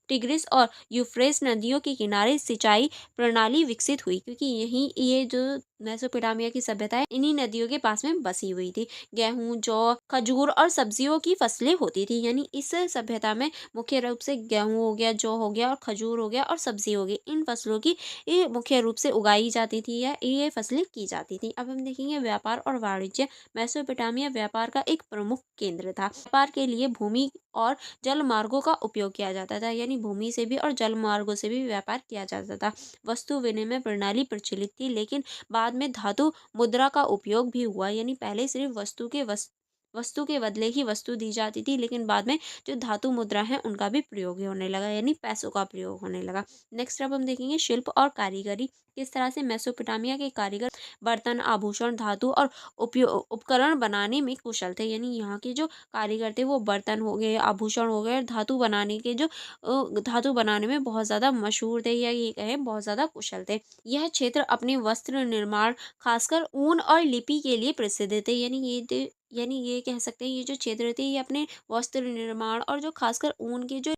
टिग्रिस और यूफ्रेस नदियों के किनारे सिंचाई प्रणाली विकसित हुई क्योंकि यही ये जो मेसोपोटामिया की सभ्यता इन्हीं नदियों के पास में बसी हुई थी। गेहूं, जौ, खजूर और सब्जियों की फसलें होती थी। यानी इस सभ्यता में मुख्य रूप से गेहूं हो गया, जौ हो गया और खजूर हो गया और सब्जी हो गई। इन फसलों की ये मुख्य रूप से उगाई जाती थी या ये फसलें की जाती थी। अब हम देखेंगे व्यापार और वाणिज्य। मेसोपोटामिया व्यापार का एक प्रमुख केंद्र था। व्यापार के लिए भूमि और जल मार्गों का उपयोग किया जाता था। यानी भूमि से भी और जल मार्गों से भी व्यापार किया जाता था। वस्तु विनिमय प्रणाली प्रचलित थी, लेकिन बाद में धातु मुद्रा का उपयोग भी हुआ। यानी पहले सिर्फ वस्तु के बदले ही वस्तु दी जाती थी, लेकिन बाद में जो धातु मुद्रा है उनका भी प्रयोग होने लगा, यानी पैसों का प्रयोग होने लगा। नेक्स्ट अब हम देखेंगे शिल्प और कारीगरी। किस तरह से मेसोपोटामिया के कारीगर बर्तन, आभूषण, धातु और उपकरण बनाने में कुशल थे। यानी यहाँ के जो कारीगर थे वो बर्तन हो गए, आभूषण हो गए और धातु बनाने के जो धातु बनाने में बहुत ज़्यादा मशहूर थे, या ये कहें बहुत ज़्यादा कुशल थे। यह क्षेत्र अपने वस्त्र निर्माण, खासकर ऊन और लिपि के लिए प्रसिद्ध थे। यानी ये कह सकते हैं ये जो क्षेत्र थे ये अपने वस्त्र निर्माण और जो खासकर ऊन के जो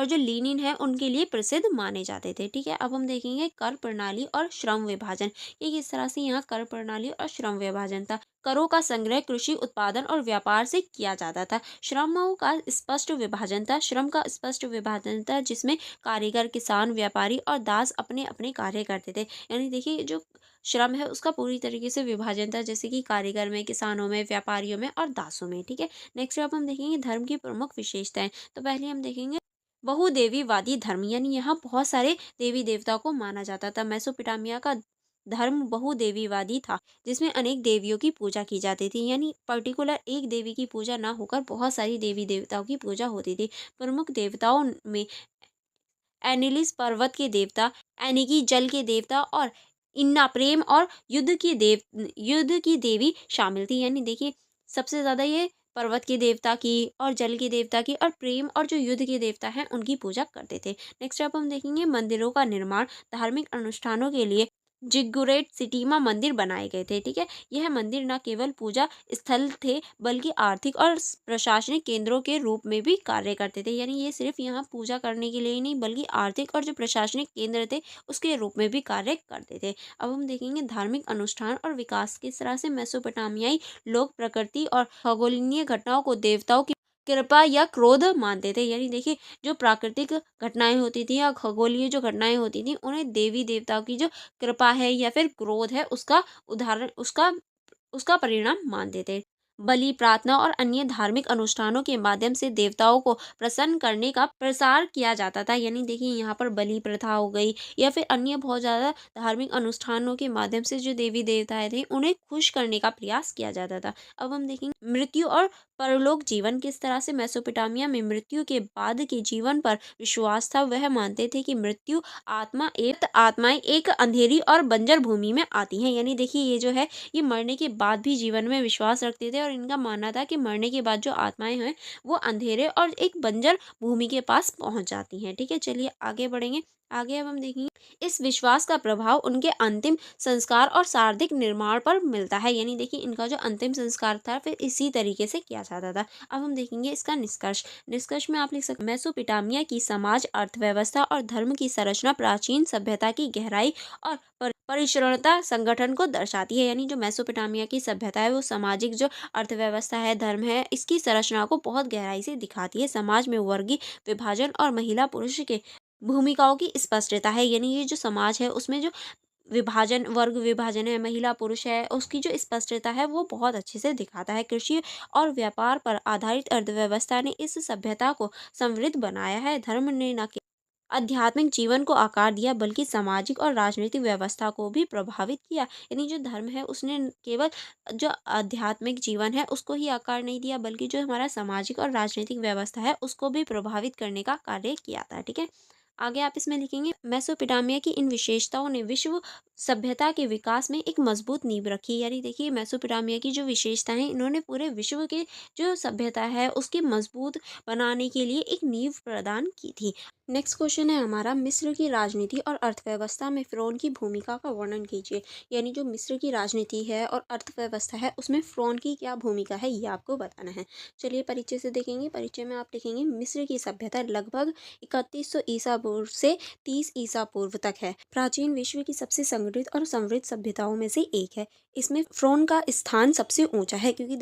लिनिन है उनके लिए प्रसिद्ध माने जाते थे। ठीक है, अब हम देखेंगे कर प्रणाली और श्रम विभाजन। ये किस तरह से यहाँ कर प्रणाली और श्रम विभाजन था। करों का संग्रह कृषि उत्पादन और व्यापार से किया जाता था। श्रमों का स्पष्ट विभाजन था। श्रम का स्पष्ट विभाजन था जिसमें कारीगर, किसान, व्यापारी और दास अपने अपने कार्य करते थे। यानी देखिए जो श्रम है उसका पूरी तरीके से विभाजन था, जैसे कि कारीगर में, किसानों में, व्यापारियों में और दासों में। ठीक है, नेक्स्ट अब हम देखेंगे धर्म की प्रमुख विशेषताएं। तो पहले हम देखेंगे बहुदेवीवादी धर्म। यानी यहाँ बहुत सारे देवी देवताओं को माना जाता था। मेसोपोटामिया का धर्म बहुदेवीवादी था, जिसमें अनेक देवियों की पूजा की जाती थी। यानी पर्टिकुलर एक देवी की पूजा ना होकर बहुत सारी देवी देवताओं की पूजा होती थी। प्रमुख देवताओं में एनिलिस पर्वत के देवता, एनिकी जल के देवता और इन्ना प्रेम और युद्ध की देवी शामिल थी। यानी देखिए सबसे ज्यादा ये पर्वत के देवता की और जल के देवता की और प्रेम और जो युद्ध के देवता हैं उनकी पूजा करते थे। नेक्स्ट अब हम देखेंगे मंदिरों का निर्माण। धार्मिक अनुष्ठानों के लिए जिगुरेट सिटीमा मंदिर बनाए गए थे। ठीक है, यह मंदिर न केवल पूजा स्थल थे बल्कि आर्थिक और प्रशासनिक केंद्रों के रूप में भी कार्य करते थे। यानी ये सिर्फ यहाँ पूजा करने के लिए ही नहीं बल्कि आर्थिक और जो प्रशासनिक केंद्र थे उसके रूप में भी कार्य करते थे। अब हम देखेंगे धार्मिक अनुष्ठान और विकास। किस तरह से मेसोपोटामियाई लोग प्रकृति और खगोलीय घटनाओं को देवताओं की कृपा या क्रोध मानते थे। यानी देखिए जो प्राकृतिक घटनाएं होती थी या खगोलीय जो घटनाएं होती थी उन्हें देवी देवताओं की जो कृपा है या फिर क्रोध है उसका उदाहरण उसका परिणाम मानते थे। बलि, प्रार्थना और अन्य धार्मिक अनुष्ठानों के माध्यम से देवताओं को प्रसन्न करने का प्रसार किया जाता था। यानी देखिए यहाँ पर बलि प्रथा हो गई या फिर अन्य बहुत ज़्यादा धार्मिक अनुष्ठानों के माध्यम से जो देवी देवताएं थे उन्हें खुश करने का प्रयास किया जाता था। अब हम देखेंगे मृत्यु और परलोक जीवन। किस तरह से मेसोपोटामिया में मृत्यु के बाद के जीवन पर विश्वास था। वह मानते थे कि मृत्यु आत्माएं एक अंधेरी और बंजर भूमि में आती हैं। यानी देखिए ये जो है ये मरने के बाद भी जीवन में विश्वास रखते थे और इनका मानना था कि मरने के बाद जो आत्माएं हैं वो अंधेरे और एक बंजर भूमि के पास पहुंच जाती हैं। ठीक है, चलिए आगे बढ़ेंगे। आगे अब हम देखेंगे इस विश्वास का प्रभाव उनके अंतिम संस्कार और शारीरिक निर्माण पर मिलता है। यानी देखिए इनका जो अंतिम संस्कार था फिर इसी तरीके से किया जाता था। अब हम देखेंगे इसका निष्कर्ष में आप लिख सकते मेसोपोटामिया की समाज, अर्थव्यवस्था और धर्म की संरचना प्राचीन सभ्यता की गहराई और परिश्रमता संगठन को दर्शाती है। यानी जो मेसोपोटामिया की सभ्यता है वो सामाजिक जो अर्थव्यवस्था है, धर्म है, इसकी संरचना को बहुत गहराई से दिखाती है। समाज में वर्गीय विभाजन और महिला पुरुष के भूमिकाओं की स्पष्टता है। यानी ये जो समाज है उसमें जो वर्ग विभाजन है, महिला पुरुष है, उसकी जो स्पष्टता है वो बहुत अच्छे से दिखाता है। कृषि और व्यापार पर आधारित अर्थव्यवस्था ने इस सभ्यता को समृद्ध बनाया है। धर्म ने न आध्यात्मिक जीवन को आकार दिया बल्कि सामाजिक और राजनीतिक व्यवस्था को भी प्रभावित किया। यानी जो धर्म है उसने केवल जो आध्यात्मिक जीवन है उसको ही आकार नहीं दिया बल्कि जो हमारा सामाजिक और राजनीतिक व्यवस्था है उसको भी प्रभावित करने का कार्य किया था। ठीक है, आगे आप इसमें लिखेंगे मेसोपोटामिया की इन विशेषताओं ने विश्व सभ्यता के विकास में एक मजबूत नींव रखी। यानी देखिए मेसोपोटामिया की जो विशेषता है इन्होंने पूरे विश्व के जो सभ्यता है उसके मजबूत बनाने के लिए एक नींव प्रदान की थी। नेक्स्ट क्वेश्चन है हमारा, मिस्र की राजनीति और अर्थव्यवस्था में फ़िरौन की भूमिका का वर्णन कीजिए। यानी जो मिस्र की राजनीति है और अर्थव्यवस्था है उसमें फ़िरौन की क्या भूमिका है ये आपको बताना है। चलिए परिचय से देखेंगे। परिचय में आप लिखेंगे, मिस्र की सभ्यता लगभग 3100 ईसा पूर्व से 30 ईसा पूर्व तक है। प्राचीन विश्व की सबसे संगठित और समृद्ध सभ्यताओं में से एक है। इसमें फ़िरौन का स्थान सबसे ऊंचा है, क्योंकि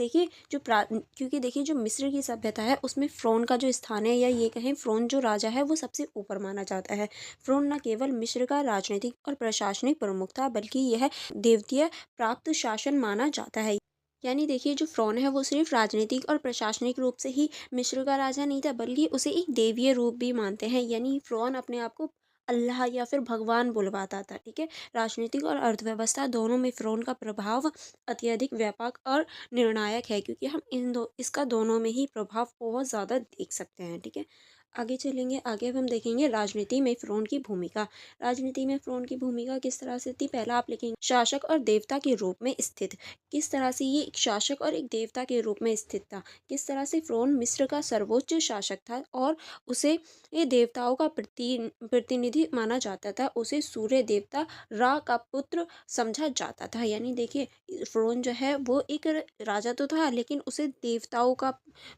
देखिए जो मिस्र की सभ्यता है उसमें फ़िरौन का जो स्थान है, या ये कहें फ़िरौन जो राजा है वो सबसे ऊपर माना जाता है। फ़िरौन न केवल मिस्र का राजनीतिक और प्रशासनिक प्रमुख था, बल्कि यह देवतीय प्राप्त शासन माना जाता है। यानी देखिए जो फ़िरौन है वो सिर्फ राजनीतिक और प्रशासनिक रूप से ही मिस्र का राजा नहीं था, बल्कि उसे एक देवीय रूप भी मानते हैं। यानी फ़िरौन अपने आप को अल्लाह या फिर भगवान बुलवाता था। ठीक है। राजनीतिक और अर्थव्यवस्था दोनों में फ़िरौन का प्रभाव अत्यधिक व्यापक और निर्णायक है, क्योंकि हम इसका दोनों में ही प्रभाव बहुत ज़्यादा देख सकते हैं। ठीक है। आगे चलेंगे। आगे अब हम देखेंगे राजनीति में फ़िरौन की भूमिका। राजनीति में फ़िरौन की भूमिका किस तरह से थी, पहला आप लिखेंगे, शासक और देवता के रूप में स्थित। किस तरह से ये एक शासक और एक देवता के रूप में स्थित था। किस तरह से फ़िरौन मिस्र का सर्वोच्च शासक था और उसे ये देवताओं का प्रतिनिधि माना जाता था। उसे सूर्य देवता रा का पुत्र समझा जाता था। यानी देखिए फ़िरौन जो है वो एक राजा तो था, लेकिन उसे देवताओं का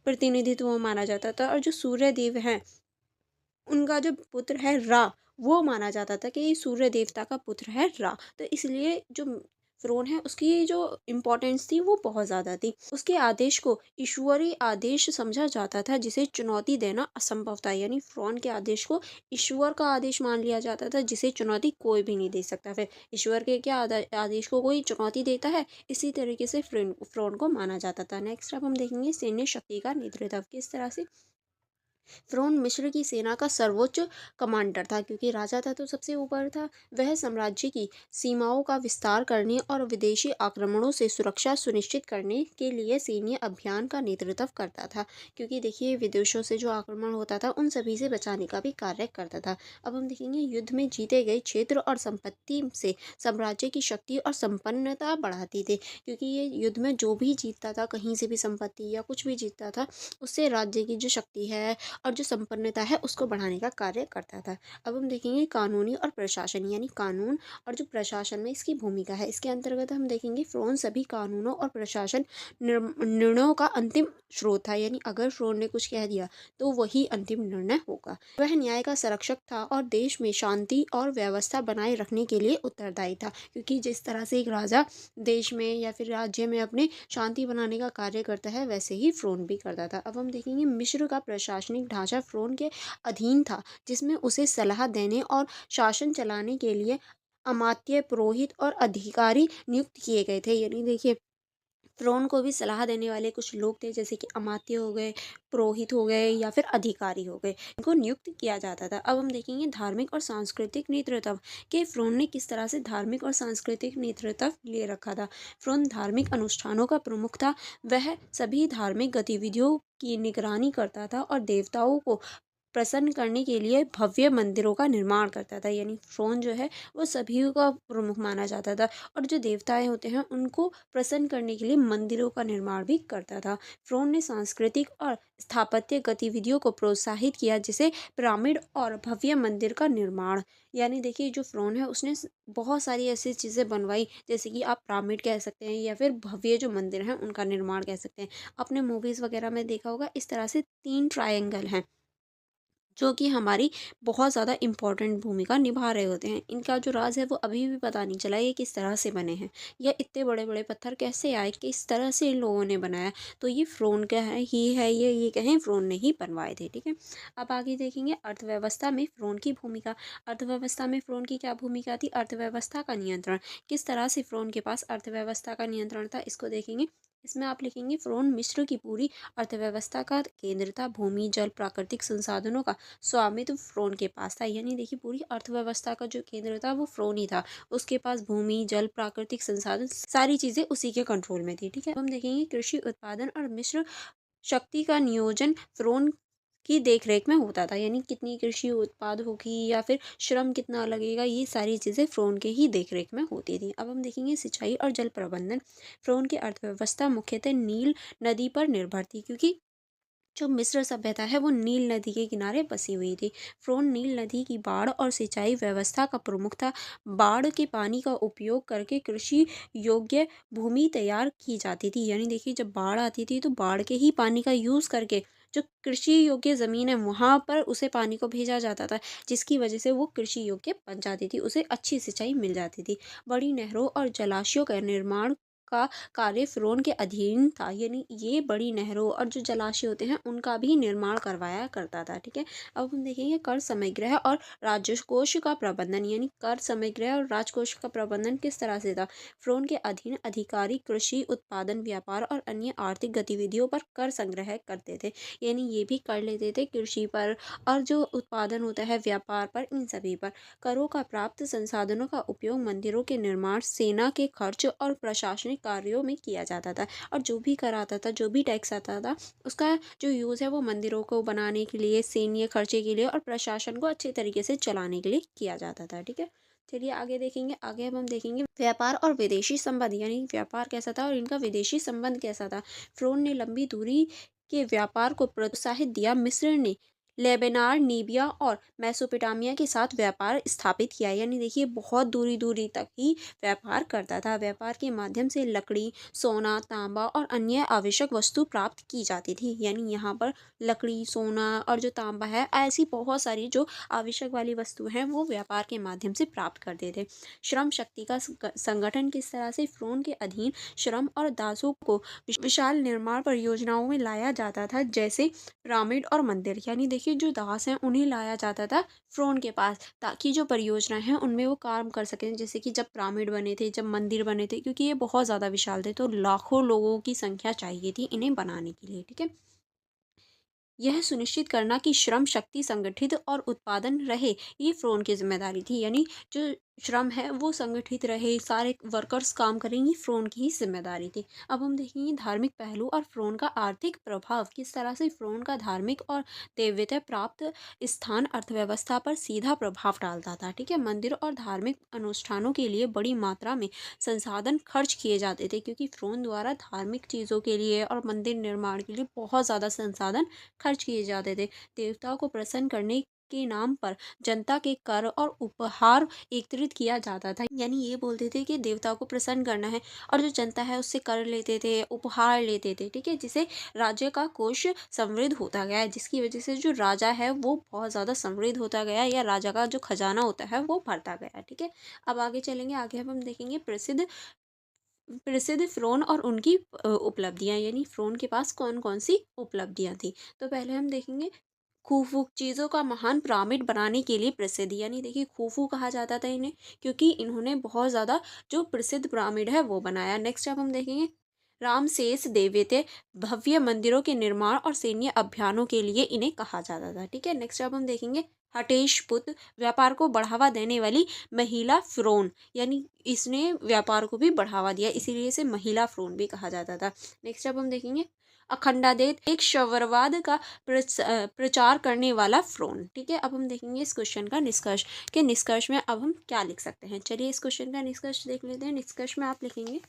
प्रतिनिधित्व माना जाता था, और जो सूर्य देव हैं उनका जो पुत्र है रा, वो माना जाता था कि ये सूर्य देवता का पुत्र है रा। तो इसलिए जो फ़िरौन है उसकी ये जो इम्पोर्टेंस थी वो बहुत ज़्यादा थी। उसके आदेश को ईश्वरीय आदेश समझा जाता था, जिसे चुनौती देना असंभव था। यानी फ़िरौन के आदेश को ईश्वर का आदेश मान लिया जाता था, जिसे चुनौती कोई भी नहीं दे सकता। फिर ईश्वर के क्या आदेश को कोई चुनौती देता है, इसी तरीके से फ़िरौन को माना जाता था। नेक्स्ट अब हम देखेंगे सैन्य शक्ति का नेतृत्व। किस तरह से फ़िरौन मिस्र की सेना का सर्वोच्च कमांडर था, क्योंकि राजा था तो सबसे ऊपर था। वह साम्राज्य की सीमाओं का विस्तार करने और विदेशी आक्रमणों से सुरक्षा सुनिश्चित करने के लिए सैन्य अभियान का नेतृत्व करता था, क्योंकि देखिए विदेशों से जो आक्रमण होता था उन सभी से बचाने का भी कार्य करता था। अब हम देखेंगे युद्ध में जीते गए क्षेत्र और संपत्ति से साम्राज्य की शक्ति और संपन्नता बढ़ाती थी, क्योंकि ये युद्ध में जो भी जीतता था, कहीं से भी संपत्ति या कुछ भी जीतता था, उससे राज्य की जो शक्ति है और जो संपन्नता है उसको बढ़ाने का कार्य करता था। अब हम देखेंगे कानूनी और प्रशासन, यानी कानून और जो प्रशासन में इसकी भूमिका है। इसके अंतर्गत हम देखेंगे फ़िरौन सभी कानूनों और प्रशासन निर्णयों का अंतिम स्रोत था। यानी अगर फ़िरौन ने कुछ कह दिया तो वही अंतिम निर्णय होगा। वह न्याय का संरक्षक था और देश में शांति और व्यवस्था बनाए रखने के लिए उत्तरदायी था, क्योंकि जिस तरह से एक राजा देश में या फिर राज्य में अपने शांति बनाने का कार्य करता है, वैसे ही फ़िरौन भी करता था। अब हम देखेंगे मिस्र का प्रशासनिक ढांचा फ़िरौन के अधीन था, जिसमें उसे सलाह देने और शासन चलाने के लिए अमात्य, पुरोहित और अधिकारी नियुक्त किए गए थे। यानी देखिए फ़िरौन को भी सलाह देने वाले कुछ लोग थे, जैसे कि अमात्य हो गए, पुरोहित हो गए या फिर अधिकारी हो गए, इनको नियुक्त किया जाता था। अब हम देखेंगे धार्मिक और सांस्कृतिक नेतृत्व कि फ़िरौन ने किस तरह से धार्मिक और सांस्कृतिक नेतृत्व ले रखा था। फ़िरौन धार्मिक अनुष्ठानों का प्रमुख था। वह सभी धार्मिक गतिविधियों की निगरानी करता था और देवताओं को प्रसन्न करने के लिए भव्य मंदिरों का निर्माण करता था। यानी फ़िरौन जो है वो सभी का प्रमुख माना जाता था, और जो देवताएं होते हैं उनको प्रसन्न करने के लिए मंदिरों का निर्माण भी करता था। फ़िरौन ने सांस्कृतिक और स्थापत्य गतिविधियों को प्रोत्साहित किया, जैसे पिरामिड और भव्य मंदिर का निर्माण। यानी देखिए जो फ़िरौन है उसने बहुत सारी ऐसी चीज़ें बनवाई, जैसे कि आप पिरामिड कह सकते हैं या फिर भव्य जो मंदिर हैं उनका निर्माण कह सकते हैं। आपने मूवीज़ वगैरह में देखा होगा, इस तरह से 3 ट्रायंगल हैं जो कि हमारी बहुत ज़्यादा इम्पोर्टेंट भूमिका निभा रहे होते हैं। इनका जो राज है वो अभी भी पता नहीं चला ये किस तरह से बने हैं, या इतने बड़े बड़े पत्थर कैसे आए, किस तरह से इन लोगों ने बनाया। तो ये फ़िरौन का है ही है, ये कहें फ़िरौन ने ही बनवाए थे। ठीक है। अब आगे देखेंगे अर्थव्यवस्था में फ़िरौन की भूमिका। अर्थव्यवस्था में फ़िरौन की क्या भूमिका थी, अर्थव्यवस्था का नियंत्रण। किस तरह से फ़िरौन के पास अर्थव्यवस्था का नियंत्रण था, इसको देखेंगे। इसमें आप लिखेंगे फ़िरौन मिस्र की पूरी अर्थव्यवस्था का केंद्र था। भूमि, जल, प्राकृतिक संसाधनों का स्वामित्व फ़िरौन के पास था। यानी देखिए पूरी अर्थव्यवस्था का जो केंद्र था वो फ़िरौन ही था। उसके पास भूमि, जल, प्राकृतिक संसाधन सारी चीज़ें उसी के कंट्रोल में थी। ठीक है। अब हम देखेंगे कृषि उत्पादन और मिस्र शक्ति का नियोजन फ़िरौन की देख-रेख में होता था। यानी कितनी कृषि उत्पाद होगी या फिर श्रम कितना लगेगा, ये सारी चीज़ें फ़िरौन के ही देख-रेख में होती थी। अब हम देखेंगे सिंचाई और जल प्रबंधन। फ़िरौन की अर्थव्यवस्था मुख्यतः नील नदी पर निर्भर थी, क्योंकि जो मिस्र सभ्यता है वो नील नदी के किनारे बसी हुई थी। फ़्रोन नील नदी की बाढ़ और सिंचाई व्यवस्था का प्रमुख था। बाढ़ के पानी का उपयोग करके कृषि योग्य भूमि तैयार की जाती थी। यानी देखिए, जब बाढ़ आती थी तो बाढ़ के ही पानी का यूज़ करके जो कृषि योग्य ज़मीन है वहाँ पर उसे पानी को भेजा जाता था, जिसकी वजह से वो कृषि योग्य बन जाती थी, उसे अच्छी सिंचाई मिल जाती थी। बड़ी नहरों और जलाशयों का निर्माण का कार्य फ़िरौन के अधीन था। यानी ये बड़ी नहरों और जो जलाशय होते हैं उनका भी निर्माण करवाया करता था। ठीक है। अब हम देखेंगे कर समयग्रह और राजकोष का प्रबंधन। यानी कर समयग्रह और राजकोष का प्रबंधन किस तरह से था। फ़िरौन के अधीन अधिकारी कृषि उत्पादन, व्यापार और अन्य आर्थिक गतिविधियों पर कर संग्रह करते थे। यानी ये भी कर लेते थे कृषि पर और जो उत्पादन होता है व्यापार पर, इन सभी पर। करों का प्राप्त संसाधनों का उपयोग मंदिरों के निर्माण, सेना के खर्च और प्रशासनिक कार्यों में किया जाता था। और जो भी कर आता था, जो भी टैक्स आता था, उसका जो यूज़ है वो मंदिरों को बनाने के लिए, सैन्य खर्चे के लिए और प्रशासन को अच्छे तरीके से चलाने के लिए किया जाता था। ठीक है। चलिए आगे देखेंगे। आगे अब हम देखेंगे व्यापार और विदेशी संबंध। यानी व्यापार कैसा था और इनका विदेशी संबंध कैसा था। फ़िरौन ने लंबी दूरी के व्यापार को प्रोत्साहित दिया। मिस्र ने लेबनान, नीबिया और मेसोपोटामिया के साथ व्यापार स्थापित किया। यानी देखिए, बहुत दूरी दूरी तक ही व्यापार करता था। व्यापार के माध्यम से लकड़ी, सोना, तांबा और अन्य आवश्यक वस्तु प्राप्त की जाती थी। यानी यहाँ पर लकड़ी, सोना और जो तांबा है, ऐसी बहुत सारी जो आवश्यक वाली वस्तु हैं वो व्यापार के माध्यम से प्राप्त करते थे। श्रम शक्ति का संगठन किस तरह से। फ़िरौन के अधीन श्रम और दासों को विशाल निर्माण परियोजनाओं में लाया जाता था, जैसे पिरामिड और मंदिर। यानी देखिए, जो दास हैं उन्हें लाया जाता था फ़िरौन के पास, ताकि जो परियोजनाएं हैं उनमें वो काम कर सकें। जैसे कि जब पिरामिड बने थे, जब मंदिर बने थे, क्योंकि ये बहुत ज़्यादा विशाल थे तो लाखों लोगों की संख्या चाहिए थी इन्हें बनाने के लिए। ठीक है। यह सुनिश्चित करना कि श्रम शक्ति संगठित और उत्पादन रहे, ये फ़िरौन की ज़िम्मेदारी थी। यानी जो श्रम है वो संगठित रहे, सारे वर्कर्स काम करेंगे, फ़िरौन की ही ज़िम्मेदारी थी। अब हम देखेंगे धार्मिक पहलू और फ़िरौन का आर्थिक प्रभाव। किस तरह से फ़िरौन का धार्मिक और देवता प्राप्त स्थान अर्थव्यवस्था पर सीधा प्रभाव डालता था। ठीक है। मंदिर और धार्मिक अनुष्ठानों के लिए बड़ी मात्रा में संसाधन खर्च किए जाते थे, क्योंकि फ़िरौन द्वारा धार्मिक चीज़ों के लिए और मंदिर निर्माण के लिए बहुत ज़्यादा संसाधन खर्च किए जाते थे। देवताओं को प्रसन्न करने के नाम पर जनता के कर और उपहार एकत्रित किया जाता था। यानी ये बोलते थे कि देवताओं को प्रसन्न करना है और जो जनता है उससे कर लेते थे, उपहार लेते थे। ठीक है। जिससे राज्य का कोष समृद्ध होता गया, जिसकी वजह से जो राजा है वो बहुत ज़्यादा समृद्ध होता गया, या राजा का जो खजाना होता है वो भरता गया। ठीक है। अब आगे चलेंगे। आगे अब हम देखेंगे प्रसिद्ध प्रसिद्ध फ़िरौन और उनकी उपलब्धियाँ। यानी फ़िरौन के पास कौन कौन सी उपलब्धियाँ थी। तो पहले हम देखेंगे खूफू। चीज़ों का महान पिरामिड बनाने के लिए प्रसिद्ध। यानी देखिए, खूफू कहा जाता था इन्हें, क्योंकि इन्होंने बहुत ज़्यादा जो प्रसिद्ध पिरामिड है वो बनाया। नेक्स्ट अब हम देखेंगे रामसेस देवते। भव्य मंदिरों के निर्माण और सैन्य अभियानों के लिए इन्हें कहा जाता था। ठीक है। नेक्स्ट अब हम देखेंगे हटेशपुत। व्यापार को बढ़ावा देने वाली महिला फ़िरौन। यानी इसने व्यापार को भी बढ़ावा दिया, इसीलिए इसे महिला फ़िरौन भी कहा जाता था। नेक्स्ट अब हम देखेंगे अखंडादेव। एक शवरवाद का प्रचार करने वाला फ़िरौन। ठीक है। अब हम देखेंगे इस क्वेश्चन का निष्कर्ष, के निष्कर्ष में अब हम क्या लिख सकते हैं। चलिए इस क्वेश्चन का निष्कर्ष देख लेते हैं। निष्कर्ष में आप लिखेंगे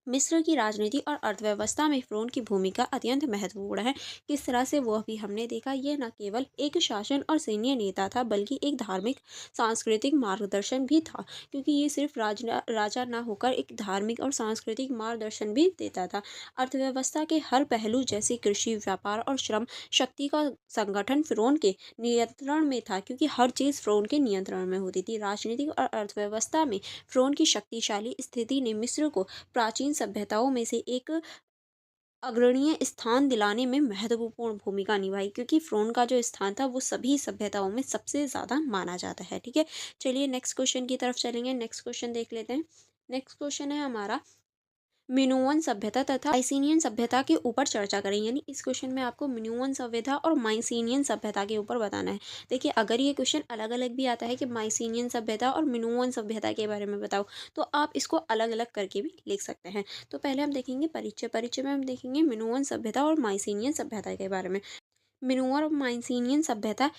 मिस्र की राजनीति और अर्थव्यवस्था में फ़िरौन की भूमिका अत्यंत महत्वपूर्ण है। किस तरह से वो भी हमने देखा, ये न केवल एक शासन और सैन्य नेता था, बल्कि एक धार्मिक सांस्कृतिक मार्गदर्शन भी था, क्योंकि ये सिर्फ राजा ना होकर एक धार्मिक और सांस्कृतिक मार्गदर्शन भी देता था। अर्थव्यवस्था के हर पहलू जैसे कृषि, व्यापार और श्रम शक्ति का संगठन फ़िरौन के नियंत्रण में था, क्योंकि हर चीज़ फ़िरौन के नियंत्रण में होती थी। राजनीतिक और अर्थव्यवस्था में फ़िरौन की शक्तिशाली स्थिति ने मिस्र को प्राचीन सभ्यताओं में से एक अग्रणीय स्थान दिलाने में महत्वपूर्ण भूमिका निभाई, क्योंकि फ़िरौन का जो स्थान था वो सभी सभ्यताओं में सबसे ज़्यादा माना जाता है। ठीक है। चलिए नेक्स्ट क्वेश्चन की तरफ चलेंगे। नेक्स्ट क्वेश्चन देख लेते हैं। नेक्स्ट क्वेश्चन है हमारा मिनोअन सभ्यता तथा माइसिनियन सभ्यता के ऊपर चर्चा करें। यानी इस क्वेश्चन में आपको मिनोअन सभ्यता और माइसिनियन सभ्यता के ऊपर बताना है। देखिए, अगर ये क्वेश्चन अलग अलग भी आता है कि माइसिनियन सभ्यता और मिनोअन सभ्यता के बारे में बताओ, तो आप इसको अलग अलग करके भी लिख सकते हैं। तो पहले हम देखेंगे परिचय। परिचय में हम देखेंगे मिनोअन सभ्यता और माइसिनियन सभ्यता के बारे में। मिनोअन और माइसिनियन सभ्यता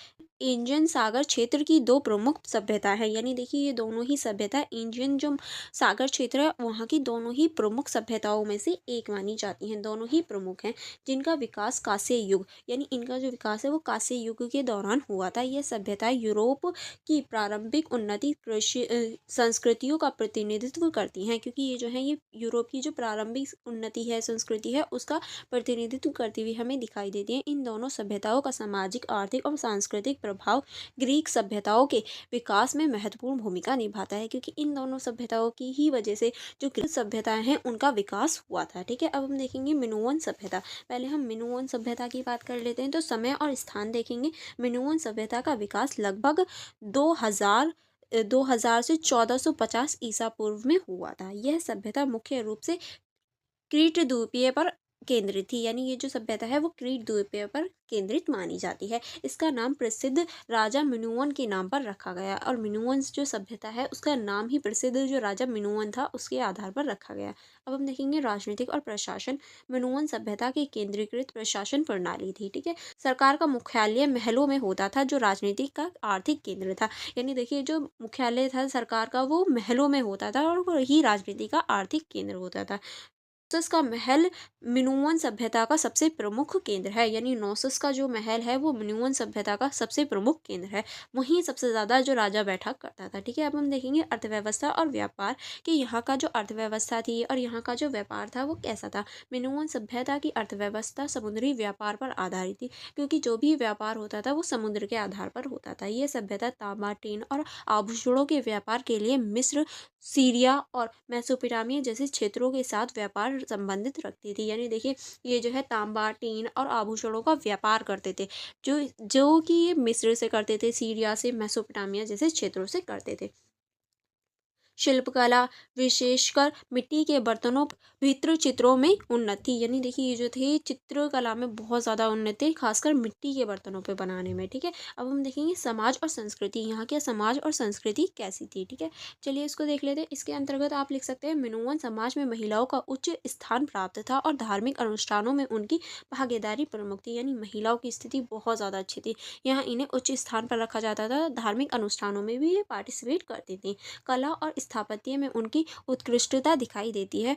इंडियन सागर क्षेत्र की दो प्रमुख सभ्यता है। यानी देखिए ये दोनों ही सभ्यता इंडियन जो सागर क्षेत्र है वहाँ की दोनों ही प्रमुख सभ्यताओं में से एक मानी जाती हैं। दोनों ही प्रमुख हैं जिनका विकास कांस्य युग यानी इनका जो विकास है वो कांस्य युग के दौरान हुआ था। यह सभ्यता यूरोप की प्रारंभिक उन्नति कृषि संस्कृतियों का प्रतिनिधित्व करती हैं, क्योंकि ये जो है ये यूरोप की जो प्रारंभिक उन्नति है संस्कृति है उसका प्रतिनिधित्व करती हुई हमें दिखाई देती है। इन दोनों सभ्यताओं का सामाजिक आर्थिक और सांस्कृतिक प्रभाव ग्रीक सभ्यताओं के विकास में महत्वपूर्ण भूमिका निभाता है, क्योंकि इन दोनों सभ्यताओं की ही वजह से जो ग्रीक सभ्यताएं हैं उनका विकास हुआ था। ठीक है, अब हम देखेंगे मिनोअन सभ्यता। पहले हम मिनोअन सभ्यता की बात कर लेते हैं। तो समय और स्थान देखेंगे। मिनोअन सभ्यता का विकास लगभग 2000 से 1450 ईसा पूर्व में हुआ था। यह सभ्यता मुख्य रूप से क्रीट द्वीपीय पर केंद्रित थी। यानी ये जो सभ्यता है वो क्रीट द्वीपीय पर केंद्रित मानी जाती है। इसका नाम प्रसिद्ध राजा मिनुअन के नाम पर रखा गया और मिनुअन जो सभ्यता है उसका नाम ही प्रसिद्ध जो राजा मिनुअन था उसके आधार पर रखा गया। अब हम देखेंगे राजनीतिक और प्रशासन। मिनुअन सभ्यता की केंद्रीकृत प्रशासन प्रणाली थी। ठीक है, सरकार का मुख्यालय महलों में होता था जो राजनीतिक का आर्थिक केंद्र था। यानी देखिए जो मुख्यालय था सरकार का वो महलों में होता था और वही राजनीति का आर्थिक केंद्र होता था। नोसस का महल मिनोअन सभ्यता का सबसे प्रमुख केंद्र है। यानी नोसस का जो महल है वो मिनोअन सभ्यता का सबसे प्रमुख केंद्र है। वहीं सबसे ज़्यादा जो राजा बैठा करता था। ठीक है, अब हम देखेंगे अर्थव्यवस्था और व्यापार कि यहाँ का जो अर्थव्यवस्था थी और यहाँ का जो व्यापार था वो कैसा था। मिनोअन सभ्यता की अर्थव्यवस्था समुद्री व्यापार पर आधारित थी, क्योंकि जो भी व्यापार होता था वो समुद्र के आधार पर होता था। ये सभ्यता तांबा, टीन और आभूषणों के व्यापार के लिए मिस्र, सीरिया और मेसोपोटामिया जैसे क्षेत्रों के साथ व्यापार संबंधित रखती थी। यानी देखिए ये जो है तांबा, टीन और आभूषणों का व्यापार करते थे, जो जो कि ये मिस्र से करते थे, सीरिया से, मेसोपोटामिया जैसे क्षेत्रों से करते थे। शिल्पकला, विशेषकर मिट्टी के बर्तनों, भित्र चित्रों में उन्नति। यानी देखिए ये जो थे चित्रकला में बहुत ज़्यादा उन्नति, खासकर मिट्टी के बर्तनों पे बनाने में। ठीक है, अब हम देखेंगे समाज और संस्कृति। यहाँ के समाज और संस्कृति कैसी थी। ठीक है, चलिए इसको देख लेते हैं। इसके अंतर्गत आप लिख सकते हैं मिनोअन समाज में महिलाओं का उच्च स्थान प्राप्त था और धार्मिक अनुष्ठानों में उनकी भागीदारी प्रमुख थी। यानी महिलाओं की स्थिति बहुत ज़्यादा अच्छी थी। यहाँ इन्हें उच्च स्थान पर रखा जाता था। धार्मिक अनुष्ठानों में भी ये पार्टिसिपेट करती थी। कला और स्थापत्य में उनकी उत्कृष्टता दिखाई देती है।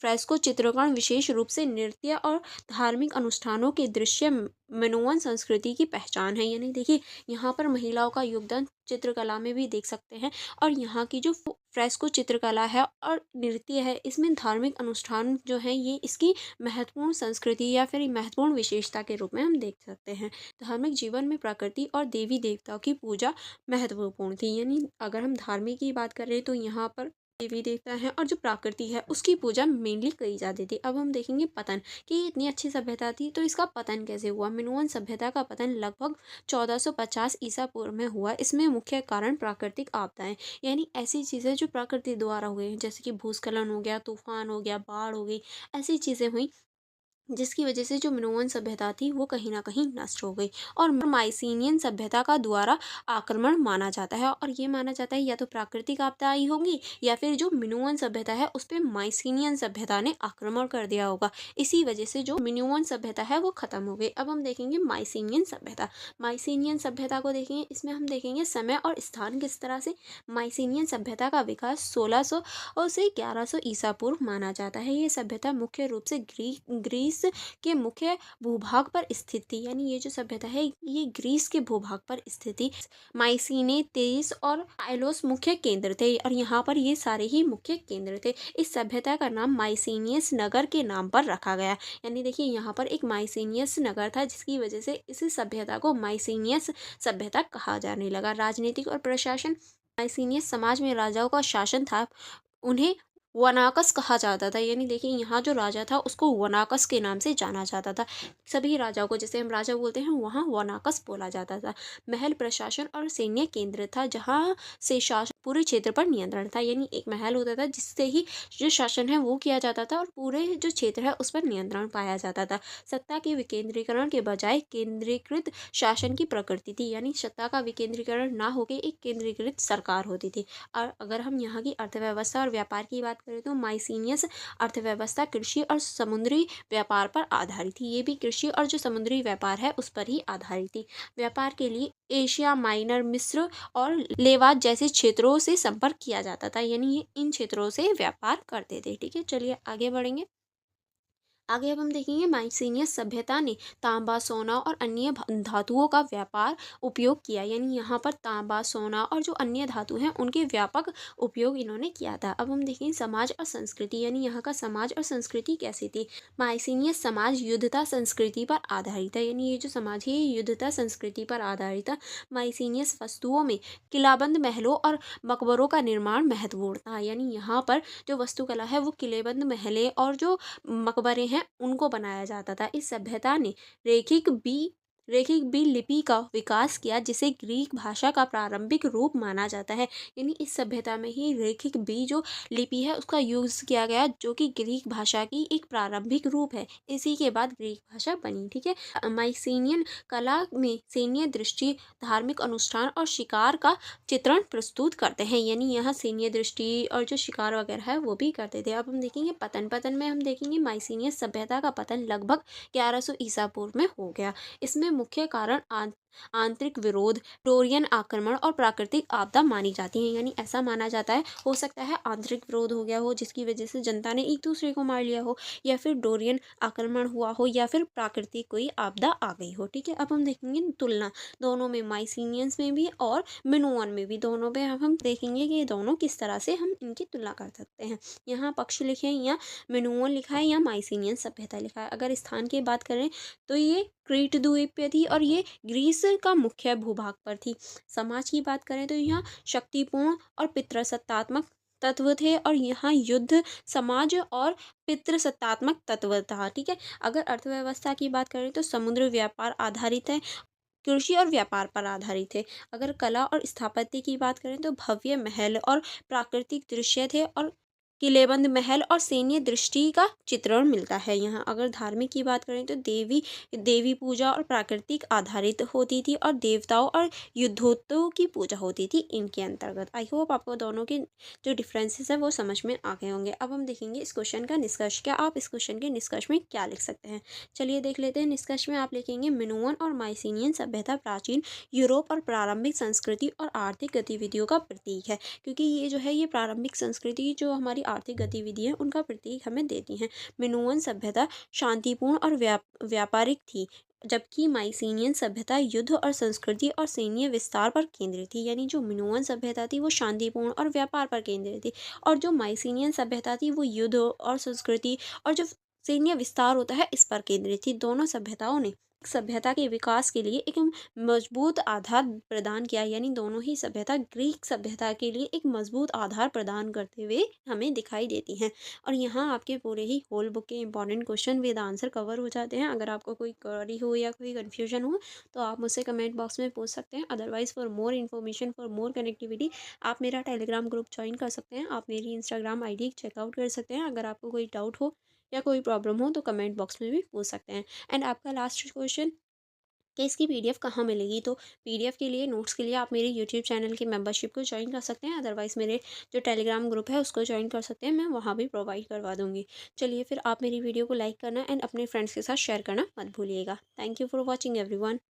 फ्रेस्को चित्रण विशेष रूप से नृत्य और धार्मिक अनुष्ठानों के दृश्य मिनोअन संस्कृति की पहचान है। यानी देखिए यहाँ पर महिलाओं का योगदान चित्रकला में भी देख सकते हैं। और यहाँ की जो फ्रेस्को चित्रकला है और नृत्य है इसमें धार्मिक अनुष्ठान जो है ये इसकी महत्वपूर्ण संस्कृति या फिर महत्वपूर्ण विशेषता के रूप में हम देख सकते हैं। धार्मिक जीवन में प्रकृति और देवी देवताओं की पूजा महत्वपूर्ण थी। यानी अगर हम धार्मिक की बात करें तो यहाँ पर देवी देवता हैं और जो प्रकृति है उसकी पूजा मेनली करी जाती थी। अब हम देखेंगे पतन कि इतनी अच्छी सभ्यता थी तो इसका पतन कैसे हुआ। मिनोअन सभ्यता का पतन लगभग 1450 ईसा पूर्व में हुआ। इसमें मुख्य कारण प्राकृतिक आपदाएं यानी ऐसी चीज़ें जो प्रकृति द्वारा हुए, जैसे कि भूस्खलन हो गया, तूफान हो गया, बाढ़ हो गई, ऐसी चीज़ें हुई जिसकी वजह से जो मिनोअन सभ्यता थी वो कहीं ना कहीं नष्ट हो गई। और माइसिनियन सभ्यता का द्वारा आक्रमण माना जाता है और ये माना जाता है या तो प्राकृतिक आपदा आई होगी या फिर जो मिनोअन सभ्यता है उस पर माइसिनियन सभ्यता ने आक्रमण कर दिया होगा। इसी वजह से जो मिनोअन सभ्यता है वो खत्म हो गई। अब हम देखेंगे माइसिनियन सभ्यता। माइसिनियन सभ्यता को देखेंगे, इसमें हम देखेंगे समय और स्थान किस तरह से। माइसिनियन सभ्यता का विकास 1600 और से 1100 ईसा पूर्व माना जाता है। ये सभ्यता मुख्य रूप से ग्रीस के मुख्य भूभाग पर स्थित थी। यानी ये जो सभ्यता है ये ग्रीस के भूभाग पर स्थित थी। माइसीने, तेईस और आइलोस मुख्य केंद्र थे और यहाँ पर ये सारे ही मुख्य केंद्र थे। इस सभ्यता का नाम माइसीनियस नगर के नाम पर रखा गया। यानी देखिए यहाँ पर एक माइसीनियस नगर था जिसकी वजह से इस सभ्यता को माइसीनियस सभ्यता कहा जाने लगा। राजनीतिक और प्रशासन। माइसीनियस समाज में राजाओं का शासन था। उन्हें वनाकस कहा जाता था। यानी देखिए यहाँ जो राजा था उसको वनाकस के नाम से जाना जाता था। सभी राजाओं को जैसे हम राजा बोलते हैं वहाँ वनाकस बोला जाता था। महल प्रशासन और सैन्य केंद्र था जहाँ से शासन पूरे क्षेत्र पर नियंत्रण था। यानी एक महल होता था जिससे ही जो शासन है वो किया जाता था और पूरे जो क्षेत्र है उस पर नियंत्रण पाया जाता था। सत्ता के विकेंद्रीकरण के बजाय केंद्रीकृत शासन की प्रकृति थी। यानी सत्ता का विकेंद्रीकरण ना होकर एक केंद्रीकृत सरकार होती थी। और अगर हम यहाँ की अर्थव्यवस्था और व्यापार की बात करें तो माइसीनियस अर्थव्यवस्था कृषि और समुद्री व्यापार पर आधारित थी। ये भी कृषि और जो समुद्री व्यापार है उस पर ही आधारित थी। व्यापार के लिए एशिया माइनर, मिस्र और लेवात जैसे क्षेत्रों से संपर्क किया जाता था, यानी ये इन क्षेत्रों से व्यापार करते थे। ठीक है, चलिए आगे बढ़ेंगे। आगे अब हम देखेंगे माइसीनियस सभ्यता ने तांबा, सोना और अन्य धातुओं का व्यापार उपयोग किया, यानी यहाँ पर तांबा, सोना और जो अन्य धातु हैं उनके व्यापक उपयोग इन्होंने किया था। अब हम देखेंगे समाज और संस्कृति, यानी यहाँ का समाज और संस्कृति कैसी थी। माइसीनियस समाज युद्धता संस्कृति पर आधारित है, यानी ये जो समाज है ये युद्धता संस्कृति पर आधारित था। माइसीनियस वस्तुओं में किलाबंद महलों और मकबरों का निर्माण महत्वपूर्ण था, यानी यहाँ पर जो वस्तुकला है वो किलेबंद महलें और जो मकबरे हैं उनको बनाया जाता था। इस सभ्यता ने रेखिक बी लिपि का विकास किया, जिसे ग्रीक भाषा का प्रारंभिक रूप माना जाता है। यानी इस सभ्यता में ही रेखिक बी जो लिपि है उसका यूज किया गया, जो कि ग्रीक भाषा की एक प्रारंभिक रूप है। इसी के बाद ग्रीक भाषा बनी। ठीक है, माइसीनियन कला में सैन्य दृष्टि, धार्मिक अनुष्ठान और शिकार का चित्रण प्रस्तुत करते हैं, यानी यहाँ सैन्य दृष्टि और जो शिकार वगैरह है वो भी करते थे। अब हम देखेंगे पतन में हम देखेंगे माइसीनियस सभ्यता का पतन लगभग 1100 ईसा पूर्व में हो गया। इसमें मुख्य कारण आंतरिक विरोध, डोरियन आक्रमण और प्राकृतिक आपदा मानी जाती है, यानी ऐसा माना जाता है हो सकता है आंतरिक विरोध हो गया हो जिसकी वजह से जनता ने एक दूसरे को मार लिया हो, या फिर डोरियन आक्रमण हुआ हो, या फिर प्राकृतिक कोई आपदा आ गई हो। ठीक है, अब हम देखेंगे तुलना दोनों में, माइसीनियंस में भी और मिनोअन में भी, दोनों पे हम देखेंगे कि ये दोनों किस तरह से हम इनकी तुलना कर सकते हैं। यहाँ पक्ष लिखे हैं, या मिनोअन लिखा है या माइसीनियन सभ्यता लिखा है। अगर स्थान की बात करें तो ये क्रीट द्वीप पे थी और ये ग्रीस का मुख्य भूभाग पर थी। समाज की बात करें तो यहाँ शक्तिपूर्ण और पितृसत्तात्मक तत्व थे, और यहाँ युद्ध, समाज और पितृसत्तात्मक तत्व था। ठीक है, अगर अर्थव्यवस्था की बात करें तो समुद्र व्यापार आधारित है, कृषि और व्यापार पर आधारित है। अगर कला और स्थापत्य की बात करें तो भव्य महल और प्राकृतिक दृश्य थे, और किलेबंद महल और सैन्य दृष्टि का चित्रण मिलता है यहाँ। अगर धार्मिक की बात करें तो देवी देवी पूजा और प्राकृतिक आधारित होती थी, और देवताओं और युद्धोत्तों की पूजा होती थी इनके अंतर्गत। आई होप आपको दोनों के जो डिफरेंसेस है वो समझ में आ गए होंगे। अब हम देखेंगे इस क्वेश्चन का निष्कर्ष। क्या आप इस क्वेश्चन के निष्कर्ष में क्या लिख सकते हैं? चलिए देख लेते हैं। निष्कर्ष में आप लिखेंगे मिनोअन और माइसीनियन सभ्यता प्राचीन यूरोप और प्रारंभिक संस्कृति और आर्थिक गतिविधियों का प्रतीक है, क्योंकि ये जो है ये प्रारंभिक संस्कृति जो हमारी आर्थिक गतिविधि है उनका प्रतीक हमें देती हैं। मिनोअन सभ्यता शांतिपूर्ण और व्यापारिक थी, जबकि माइसीनियन सभ्यता युद्ध और संस्कृति और सैन्य विस्तार पर केंद्रित थी, यानी जो मिनोअन सभ्यता थी वो शांतिपूर्ण और व्यापार पर केंद्रित थी, और जो माइसीनियन सभ्यता थी वो युद्ध और संस्कृति और जो सैन्य विस्तार होता है इस पर केंद्रित थी। दोनों सभ्यताओं ने सभ्यता के विकास के लिए एक मजबूत आधार प्रदान किया, यानी दोनों ही सभ्यता ग्रीक सभ्यता के लिए एक मजबूत आधार प्रदान करते हुए हमें दिखाई देती हैं। और यहाँ आपके पूरे ही होल बुक के important question with answer cover हो जाते हैं। अगर आपको कोई क्वेरी हो या कोई कन्फ्यूजन हो तो आप मुझसे कमेंट बॉक्स में पूछ सकते हैं। Otherwise for more information, for more connectivity, आप मेरा टेलीग्राम ग्रुप ज्वाइन कर सकते हैं। आप मेरी इंस्टाग्राम ID चेकआउट कर सकते हैं। अगर आपको कोई डाउट हो या कोई प्रॉब्लम हो तो कमेंट बॉक्स में भी पूछ सकते हैं। एंड आपका लास्ट क्वेश्चन कि इसकी PDF कहाँ मिलेगी, तो PDF के लिए, नोट्स के लिए आप मेरे यूट्यूब चैनल की मेंबरशिप को ज्वाइन कर सकते हैं। अदरवाइज़ मेरे जो टेलीग्राम ग्रुप है उसको ज्वाइन कर सकते हैं, मैं वहाँ भी प्रोवाइड करवा दूँगी। चलिए फिर आप मेरी वीडियो को लाइक करना एंड अपने फ्रेंड्स के साथ शेयर करना मत भूलिएगा। Thank you for watching everyone.